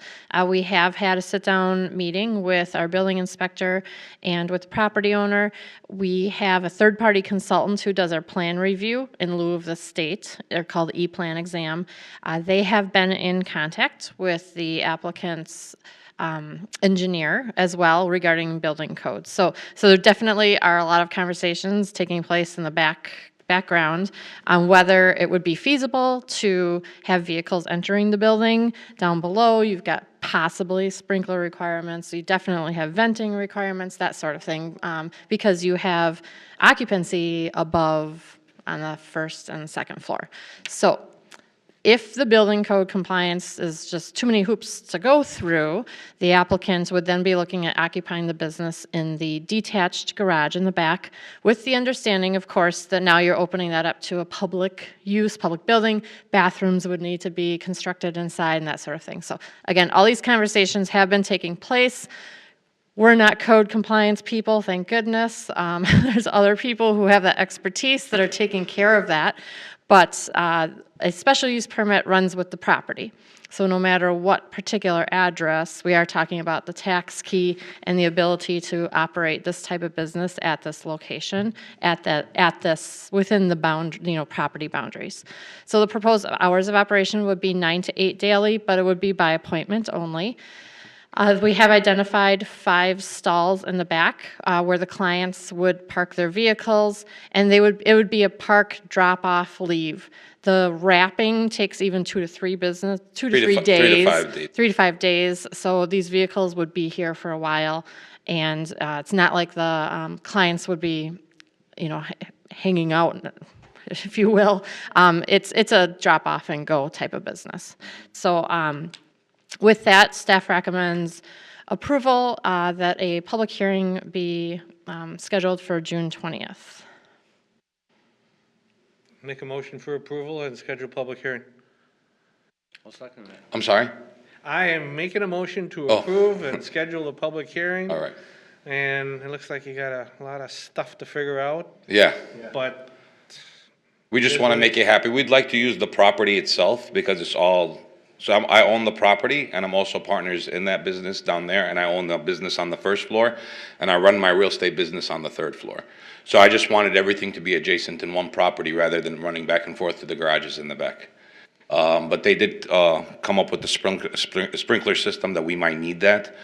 We have had a sit-down meeting with our building inspector and with the property owner. We have a third-party consultant who does our plan review in lieu of the state. They're called E-Plan Exam. They have been in contact with the applicant's engineer as well regarding building codes. So there definitely are a lot of conversations taking place in the background on whether it would be feasible to have vehicles entering the building. Down below, you've got possibly sprinkler requirements. You definitely have venting requirements, that sort of thing, because you have occupancy above on the first and second floor. So if the building code compliance is just too many hoops to go through, the applicant would then be looking at occupying the business in the detached garage in the back, with the understanding, of course, that now you're opening that up to a public use, public building. Bathrooms would need to be constructed inside and that sort of thing. So again, all these conversations have been taking place. We're not code compliance people, thank goodness. There's other people who have that expertise that are taking care of that. But a special use permit runs with the property. So no matter what particular address, we are talking about the tax key and the ability to operate this type of business at this location, within the property boundaries. So the proposed hours of operation would be 9 to 8 daily, but it would be by appointment only. We have identified 5 stalls in the back where the clients would park their vehicles, and it would be a park, drop-off, leave. The wrapping takes even 2 to 3 days. 3 to 5 days. 3 to 5 days. So these vehicles would be here for a while, and it's not like the clients would be, hanging out, if you will. It's a drop-off and go type of business. So. With that, staff recommends approval that a public hearing be scheduled for June 20th. Make a motion for approval and schedule public hearing. I'll second that. I'm sorry? I am making a motion to Oh. approve and schedule a public hearing. All right. And it looks like you got a lot of stuff to figure out, Yeah. but We just want to make you happy. We'd like to use the property itself because it's all, so I own the property and I'm also partners in that business down there, and I own the business on the first floor and I run my real estate business on the third floor. So I just wanted everything to be adjacent in one property rather than running back and forth to the garages in the back. But they did come up with the sprinkler system that we might need that,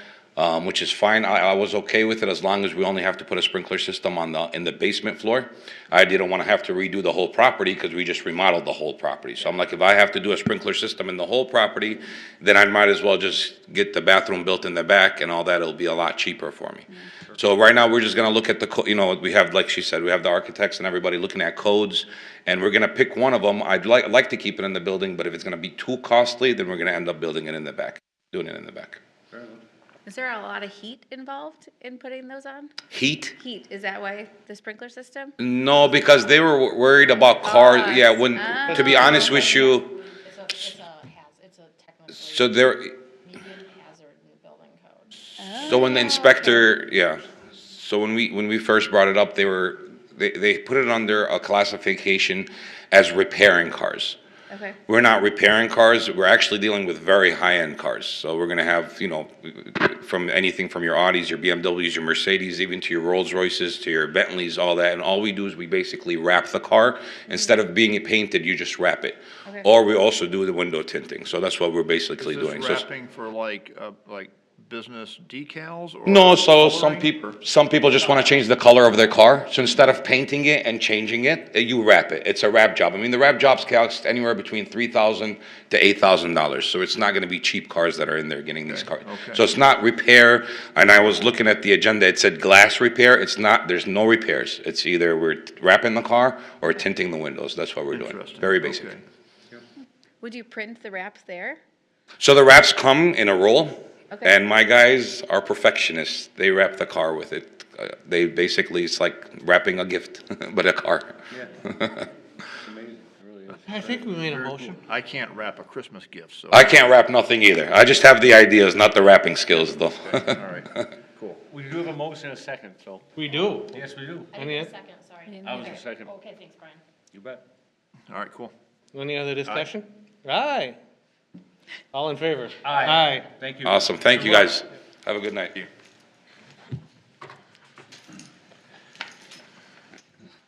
which is fine. I was okay with it as long as we only have to put a sprinkler system in the basement floor. I didn't want to have to redo the whole property because we just remodeled the whole property. So I'm like, if I have to do a sprinkler system in the whole property, then I might as well just get the bathroom built in the back and all that. It'll be a lot cheaper for me. So right now, we're just gonna look at we have, like she said, we have the architects and everybody looking at codes, and we're gonna pick one of them. I'd like to keep it in the building, but if it's gonna be too costly, then we're gonna end up building it in the back, doing it in the back. Is there a lot of heat involved in putting those on? Heat? Heat, is that why the sprinkler system? No, because they were worried about cars. Yeah, to be honest with you, It's a technically so there, medium hazard in the building code. so when the inspector, yeah, so when we first brought it up, they put it under a classification as repairing cars. Okay. We're not repairing cars, we're actually dealing with very high-end cars. So we're gonna have, from anything from your Audis, your BMWs, your Mercedes, even to your Rolls Royces, to your Bentleys, all that. And all we do is we basically wrap the car. Instead of being painted, you just wrap it. Okay. Or we also do the window tinting, so that's what we're basically Is doing. this So wrapping for like business decals or? no, so some coloring? people just want to change the color of their car. So instead of painting it and changing it, you wrap it. It's a wrap job. I mean, the wrap jobs cost anywhere between $3,000 to $8,000. So it's not going to be cheap cars that are in there getting these cars. okay. So it's not repair. And I was looking at the agenda. It said glass repair. It's not. There's no repairs. It's either we're wrapping the car or tinting the windows. That's what we're doing. Interesting. Very basic. Okay. Would you print the wraps there? So the wraps come in a roll. Okay. And my guys are perfectionists. They wrap the car with it. They basically, it's like wrapping a gift, but a car. I think we made a motion. I can't wrap a Christmas gift, so. I can't wrap nothing either. I just have the ideas, not the wrapping skills, though. All right, cool. We do have a motion and a second, so, We do. yes, we do. Any, Second, sorry. I was the second. Okay, thanks, Brian. You bet. All right, cool. any other discussion? Aye. All in favor? Aye. Thank you. Awesome. Thank you, guys. Have a good night.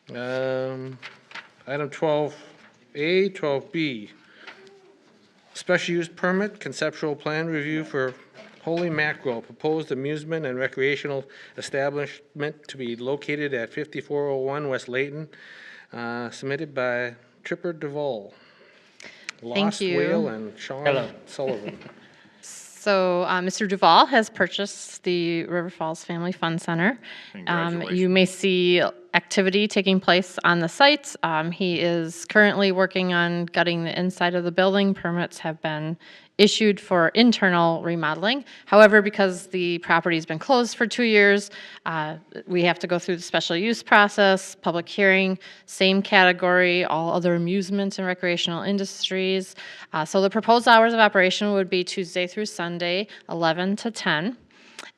Item 12A, 12B. Special use permit, conceptual plan review for Holy Mackerel, proposed amusement and recreational establishment to be located at 5401 West Layton, submitted by Tripper Duval. Lost you. Whale and Sean Sullivan. So, Mr. Duval has purchased the River Falls Family Fun Center. You may see activity taking place on the site. He is currently working on gutting the inside of the building. Permits have been issued for internal remodeling. However, because the property's been closed for 2 years, we have to go through the special use process, public hearing, same category, all other amusement and recreational industries. So the proposed hours of operation would be Tuesday through Sunday, 11 to 10.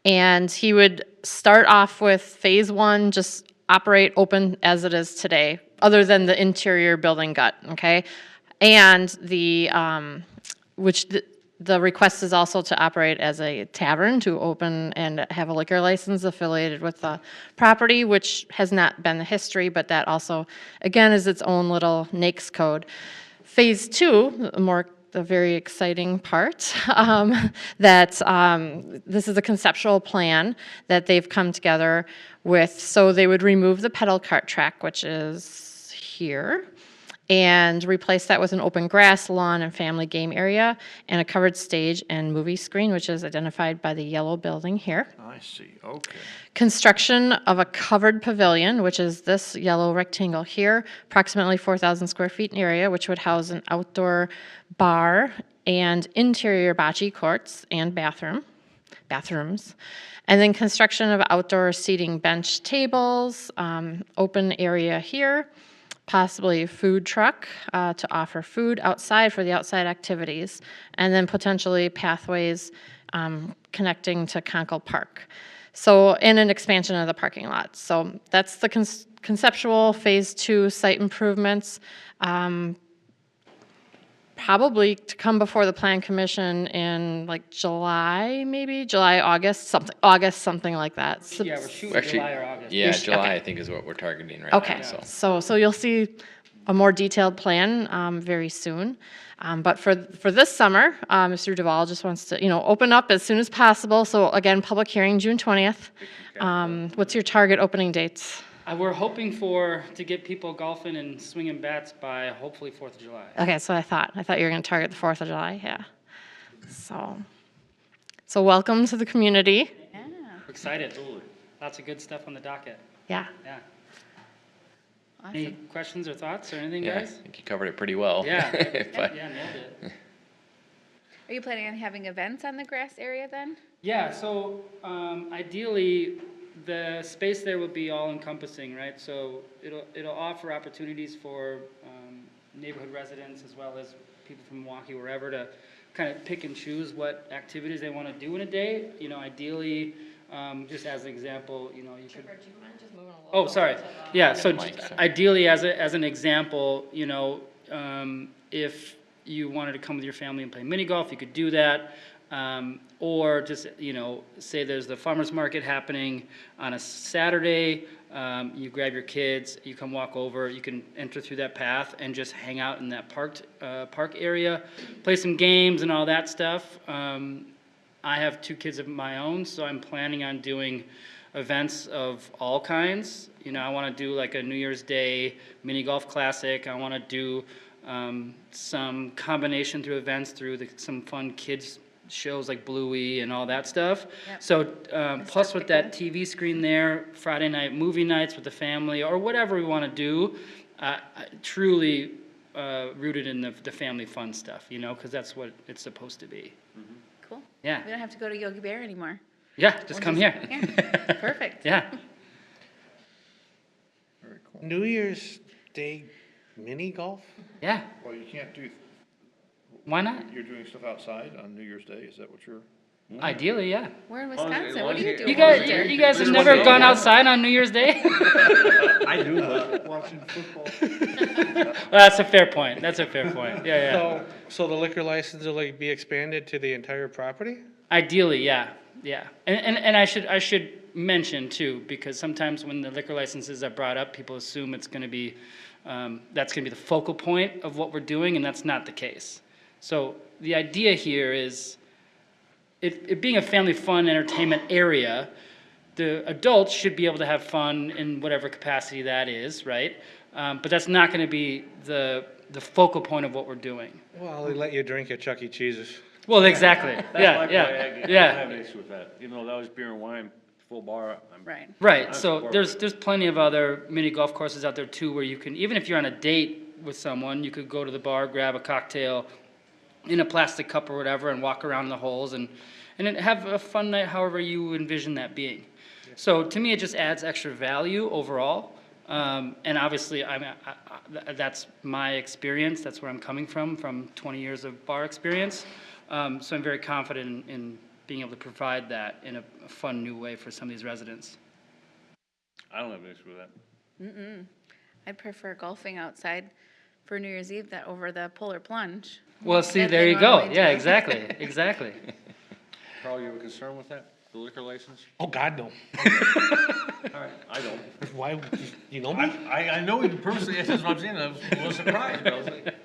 And he would start off with phase one, just operate open as it is today, other than the interior building gut, okay? And the request is also to operate as a tavern, to open and have a liquor license affiliated with the property, which has not been the history, but that also, again, is its own little NAICS code. Phase two, the very exciting part, this is a conceptual plan that they've come together with. So they would remove the pedal cart track, which is here, and replace that with an open grass, lawn, and family game area, and a covered stage and movie screen, which is identified by the yellow building here. I see, okay. Construction of a covered pavilion, which is this yellow rectangle here, approximately 4,000 square feet in area, which would house an outdoor bar and interior bocce courts and bathrooms. And then construction of outdoor seating bench tables, open area here, possibly a food truck to offer food outside for the outside activities, and then potentially pathways connecting to Conkle Park. So, and an expansion of the parking lot. So that's the conceptual phase two site improvements. Probably to come before the Plan Commission in like July, maybe July, August, something like that. Yeah, we're shooting Actually, July or August. yeah, July, okay. I think is what we're targeting right now. Okay, so you'll see a more detailed plan very soon. But for this summer, Mr. Duval just wants to, open up as soon as possible. So again, public hearing June 20th. What's your target opening dates? We're hoping to get people golfing and swinging bats by hopefully 4th of July. Okay, so I thought you were going to target the 4th of July, yeah. So welcome to the community. Yeah. Excited. Lots of good stuff on the docket. Yeah. Yeah. Any questions or thoughts or anything, Yeah, I guys? think you covered it pretty well. Yeah. But- Yeah, nailed it. Are you planning on having events on the grass area then? Yeah, so ideally, the space there will be all encompassing, right? So it'll offer opportunities for neighborhood residents as well as people from Milwaukee, wherever, to kind of pick and choose what activities they want to do in a day. Ideally, just as an example, you could. Oh, sorry. Yeah, so ideally, as an example, if you wanted to come with your family and play mini golf, you could do that. Or just, say there's the farmer's market happening on a Saturday, you grab your kids, you come walk over, you can enter through that path and just hang out in that park area, play some games and all that stuff. I have 2 kids of my own, so I'm planning on doing events of all kinds. I want to do like a New Year's Day mini golf classic. I want to do some combination through events through some fun kids shows like Bluey and all that stuff. Yep. So plus with that TV screen there, Friday night movie nights with the family or whatever we want to do, truly rooted in the family fun stuff, because that's what it's supposed to be. Cool. Yeah. We don't have to go to Yogi Bear anymore. Yeah, just come here. Perfect. Yeah. Very cool. New Year's Day mini golf? Yeah. Well, you can't do, Why not? you're doing stuff outside on New Year's Day, is that what you're? Ideally, yeah. We're in long as- Wisconsin. as What long do you as do? You you- guys have Just never one day, gone yeah. outside on New Year's Day? I do, but Watching football. Well, that's a fair point. That's a fair point. Yeah, yeah. So the liquor license will like be expanded to the entire property? Ideally, yeah, yeah. And I should mention too, because sometimes when the liquor licenses are brought up, people assume it's going to be, that's going to be the focal point of what we're doing, and that's not the case. So the idea here is, it being a family fun entertainment area, the adults should be able to have fun in whatever capacity that is, right? But that's not going to be the focal point of what we're doing. Well, they let you drink at Chuck E. Cheese's. Well, exactly. that's Yeah, my yeah, point. I don't yeah. have an issue with that. Even though that was beer and wine, full bar, Right. Right, I'm so for there's plenty of other mini golf courses out there too, where you can, even if you're on a date with someone, you could go to the bar, grab a cocktail in a plastic cup or whatever, and walk around the holes and then have a fun night however you envision that being. So to me, it just adds extra value overall. And obviously, that's my experience, that's where I'm coming from 20 years of bar experience. So I'm very confident in being able to provide that in a fun new way for some of these residents. I don't have an issue with that. I'd prefer golfing outside for New Year's Eve that over the polar plunge. Well, see, That there they you go. normally Yeah, do. exactly, exactly. Carl, you have a concern with that, the liquor license? Oh, God, no. All right, I don't. Why, you know me? I know you personally, that's what I'm saying, I was a little surprised, but I was like,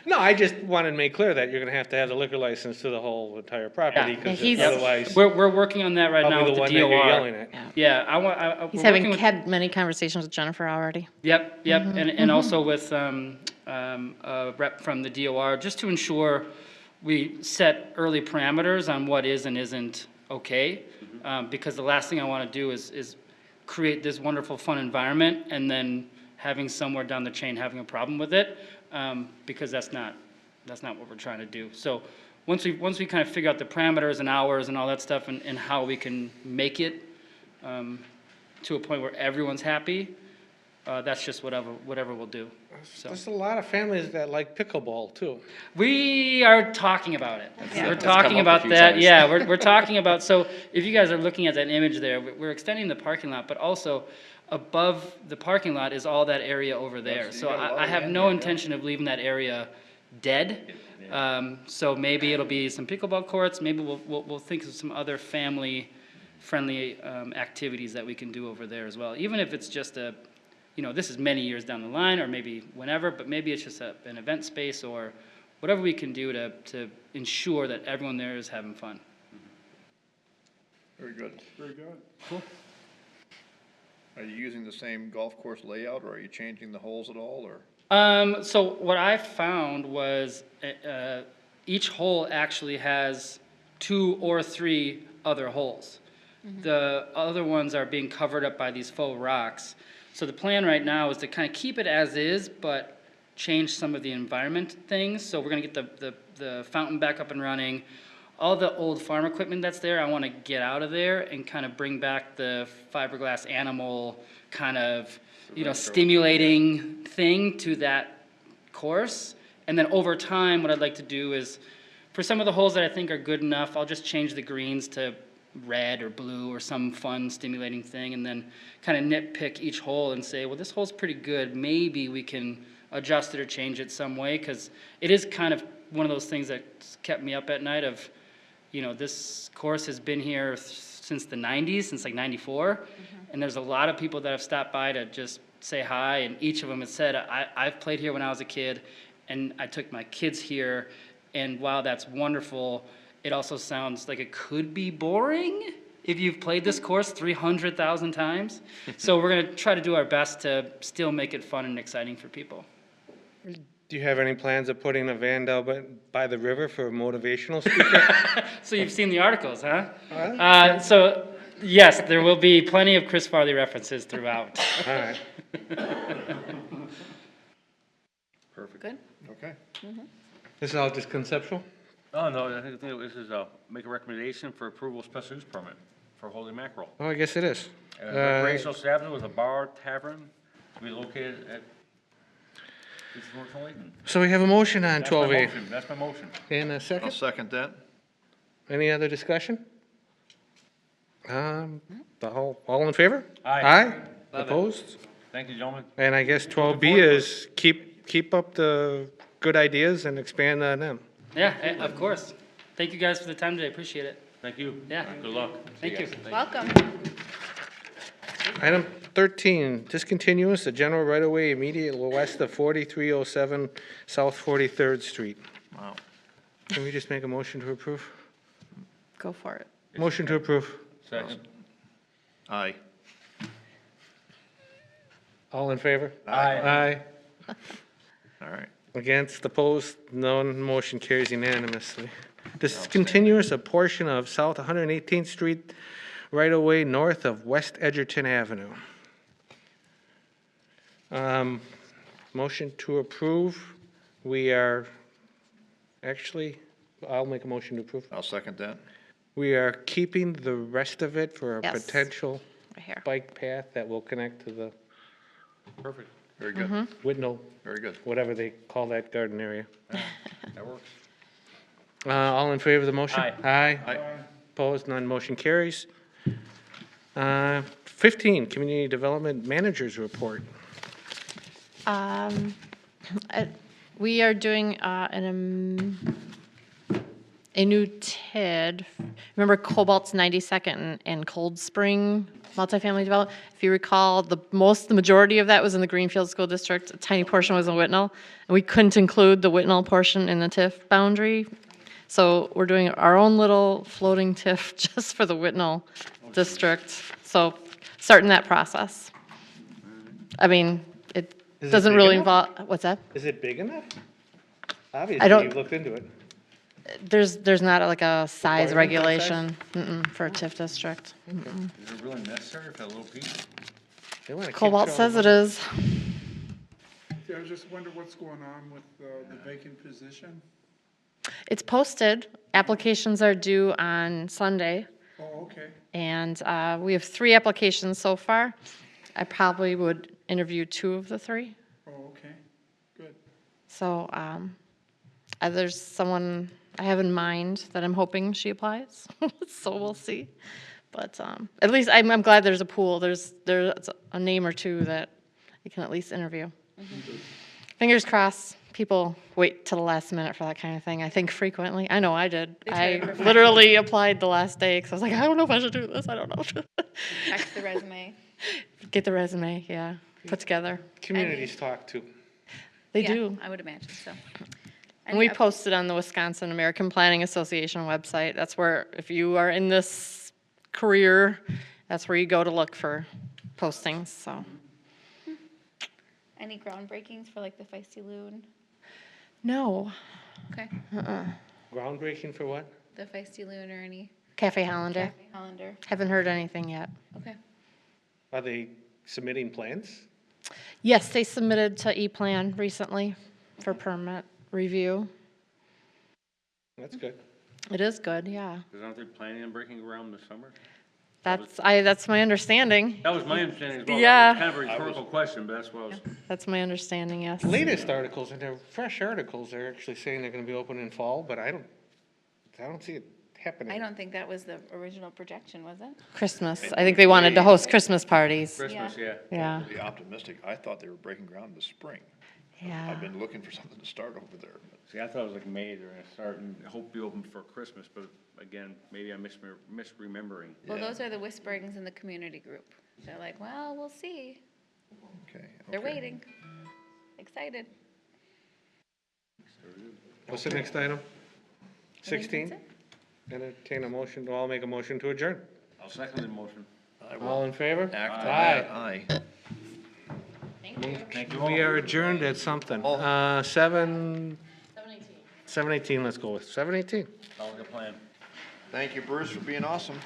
No, I just wanted to make clear that you're gonna have to have the liquor license to the whole entire property, Yeah. because He's- otherwise, We're working on that right now probably with the the one that you're yelling DOR. at. Yeah, I want, He's we're having working with- had many conversations with Jennifer already. Yep, yep, and also with a rep from the DOR, just to ensure we set early parameters on what is and isn't okay. Because the last thing I want to do is create this wonderful, fun environment and then having somewhere down the chain having a problem with it, because that's not what we're trying to do. So once we kind of figure out the parameters and hours and all that stuff and how we can make it to a point where everyone's happy, that's just whatever we'll do. So There's a lot of families that like pickleball, too. we are talking about it. Yeah. We're That's talking come up a about few that. times. Yeah, we're talking about, so if you guys are looking at that image there, we're extending the parking lot, but also above the parking lot is all that area over there. So I have no intention of leaving that area dead. So maybe it'll be some pickleball courts, maybe we'll think of some other family-friendly activities that we can do over there as well. Even if it's just this is many years down the line, or maybe whenever, but maybe it's just an event space or whatever we can do to ensure that everyone there is having fun. Very good. Very good. Are you using the same golf course layout, or are you changing the holes at all, or? So what I found was each hole actually has 2 or 3 other holes. The other ones are being covered up by these faux rocks. So the plan right now is to kind of keep it as is, but change some of the environment things. So we're gonna get the fountain back up and running. All the old farm equipment that's there, I wanna get out of there and kind of bring back the fiberglass animal kind of, stimulating thing to that course. And then over time, what I'd like to do is, for some of the holes that I think are good enough, I'll just change the greens to red or blue or some fun stimulating thing, and then kind of nitpick each hole and say, well, this hole's pretty good, maybe we can adjust it or change it some way, because it is kind of one of those things that kept me up at night of, this course has been here since the 90s, since like 94, and there's a lot of people that have stopped by to just say hi, and each of them has said, I've played here when I was a kid, and I took my kids here, and while that's wonderful, it also sounds like it could be boring if you've played this course 300,000 times. So we're going to try to do our best to still make it fun and exciting for people. Do you have any plans of putting a van down by the river for a motivational speaker? So you've seen the articles, huh? So yes, there will be plenty of Chris Farley references throughout. All right. Perfect. Good? Okay. This is all just conceptual? Oh, no, I think this is, make a recommendation for approval of special use permit for Holy Mackerel. Oh, I guess it is. Recreational establishment with a bar tavern to be located at 54 Layton. So we have a motion on That's my 12A. motion. That's my motion. In a I'll second? second that. Any other discussion? All in favor? Aye. Aye? Love it. Opposed? Thank you, gentlemen. And I guess 12B is keep up the good ideas and expand on them. Yeah, of course. Thank you guys for the time today. Appreciate it. Thank you. Yeah. Good luck. Thank you. Welcome. Item 13, discontinuous the general right-of-way immediately west of 4307 South 43rd Street. Wow. Can we just make a motion to approve? Go for it. Motion to approve. Second. Aye. All in favor? Aye. Aye. All right. Against, opposed, none, motion carries unanimously. Discontinuous a portion of South 118th Street right-of-way north of West Edgerton Avenue. Motion to approve. We are, actually, I'll make a motion to approve. I'll second that. We are keeping the rest of it for a Yes. potential Right here. bike path that will connect to the Perfect. Very good. Whitnell, Very good. whatever they call that garden area. That works. All in favor of the motion? Aye. Aye. Aye. Opposed, none, motion carries. 15, Community Development Managers Report. We are doing a new TID. Remember Cobalt's 92nd and Cold Spring multifamily development? If you recall, the majority of that was in the Greenfield School District. A tiny portion was in Whitnall, and we couldn't include the Whitnall portion in the TIF boundary. So we're doing our own little floating TIF just for the Whitnall district. So starting that process. I mean, it Is it doesn't big really enough? involve, what's that? Is it big enough? Obviously, I don't- you've looked into it. There's not like a size Requirement for size? regulation for a TIF district. Is it really necessary for that little piece? They wanna Cobalt capture all says the it money. is. Yeah, I was just wondering what's going on with the vacant position? It's posted. Applications are due on Sunday, Oh, okay. and we have 3 applications so far. I probably would interview 2 of the 3. Oh, okay. Good. So there's someone I have in mind that I'm hoping she applies. So we'll see. But at least I'm glad there's a pool. There's a name or 2 that you can at least interview. Fingers crossed. People wait till the last minute for that kind of thing. I think frequently. I know I did. I literally applied the last day because I was like, I don't know if I should do this. I don't know. Text the resume. Get the resume, yeah, put together. Communities talk too. They Yeah, do. I would imagine so. And we posted on the Wisconsin American Planning Association website. That's where, if you are in this career, that's where you go to look for postings, so. Any groundbreakings for like the Feisty Loon? No, Okay. Groundbreaking for what? The Feisty Loon or any Cafe Hollander. Cafe Hollander? Haven't heard anything yet. Okay. Are they submitting plans? Yes, they submitted to E-Plan recently for permit review. That's good. It is good, yeah. Because aren't they planning on breaking ground this summer? That's my understanding. That was my understanding as well. Yeah. It's kind of a rhetorical question, but that's what I was. That's my understanding, yes. Latest articles, and they're fresh articles, they're actually saying they're gonna be open in fall, but I don't see it happening. I don't think that was the original projection, was it? Christmas. I think they wanted to host Christmas parties. Christmas, yeah. Yeah. To be optimistic, I thought they were breaking ground in the spring. Yeah. I've been looking for something to start over there. See, I thought it was like May they're gonna start and hope to be open before Christmas, but again, maybe I'm misremembering. Well, those are the whisperings in the community group. They're like, well, we'll see. Okay. They're waiting. Excited. What's the next item? I think 16? that's Entertain a motion, I'll make a motion to adjourn. I'll second the motion. All in favor? Act on Aye. that, aye. Thank you all. We are adjourned at something. 7:18, let's go with 7:18. Sounds like a plan. Thank you, Bruce, for being awesome.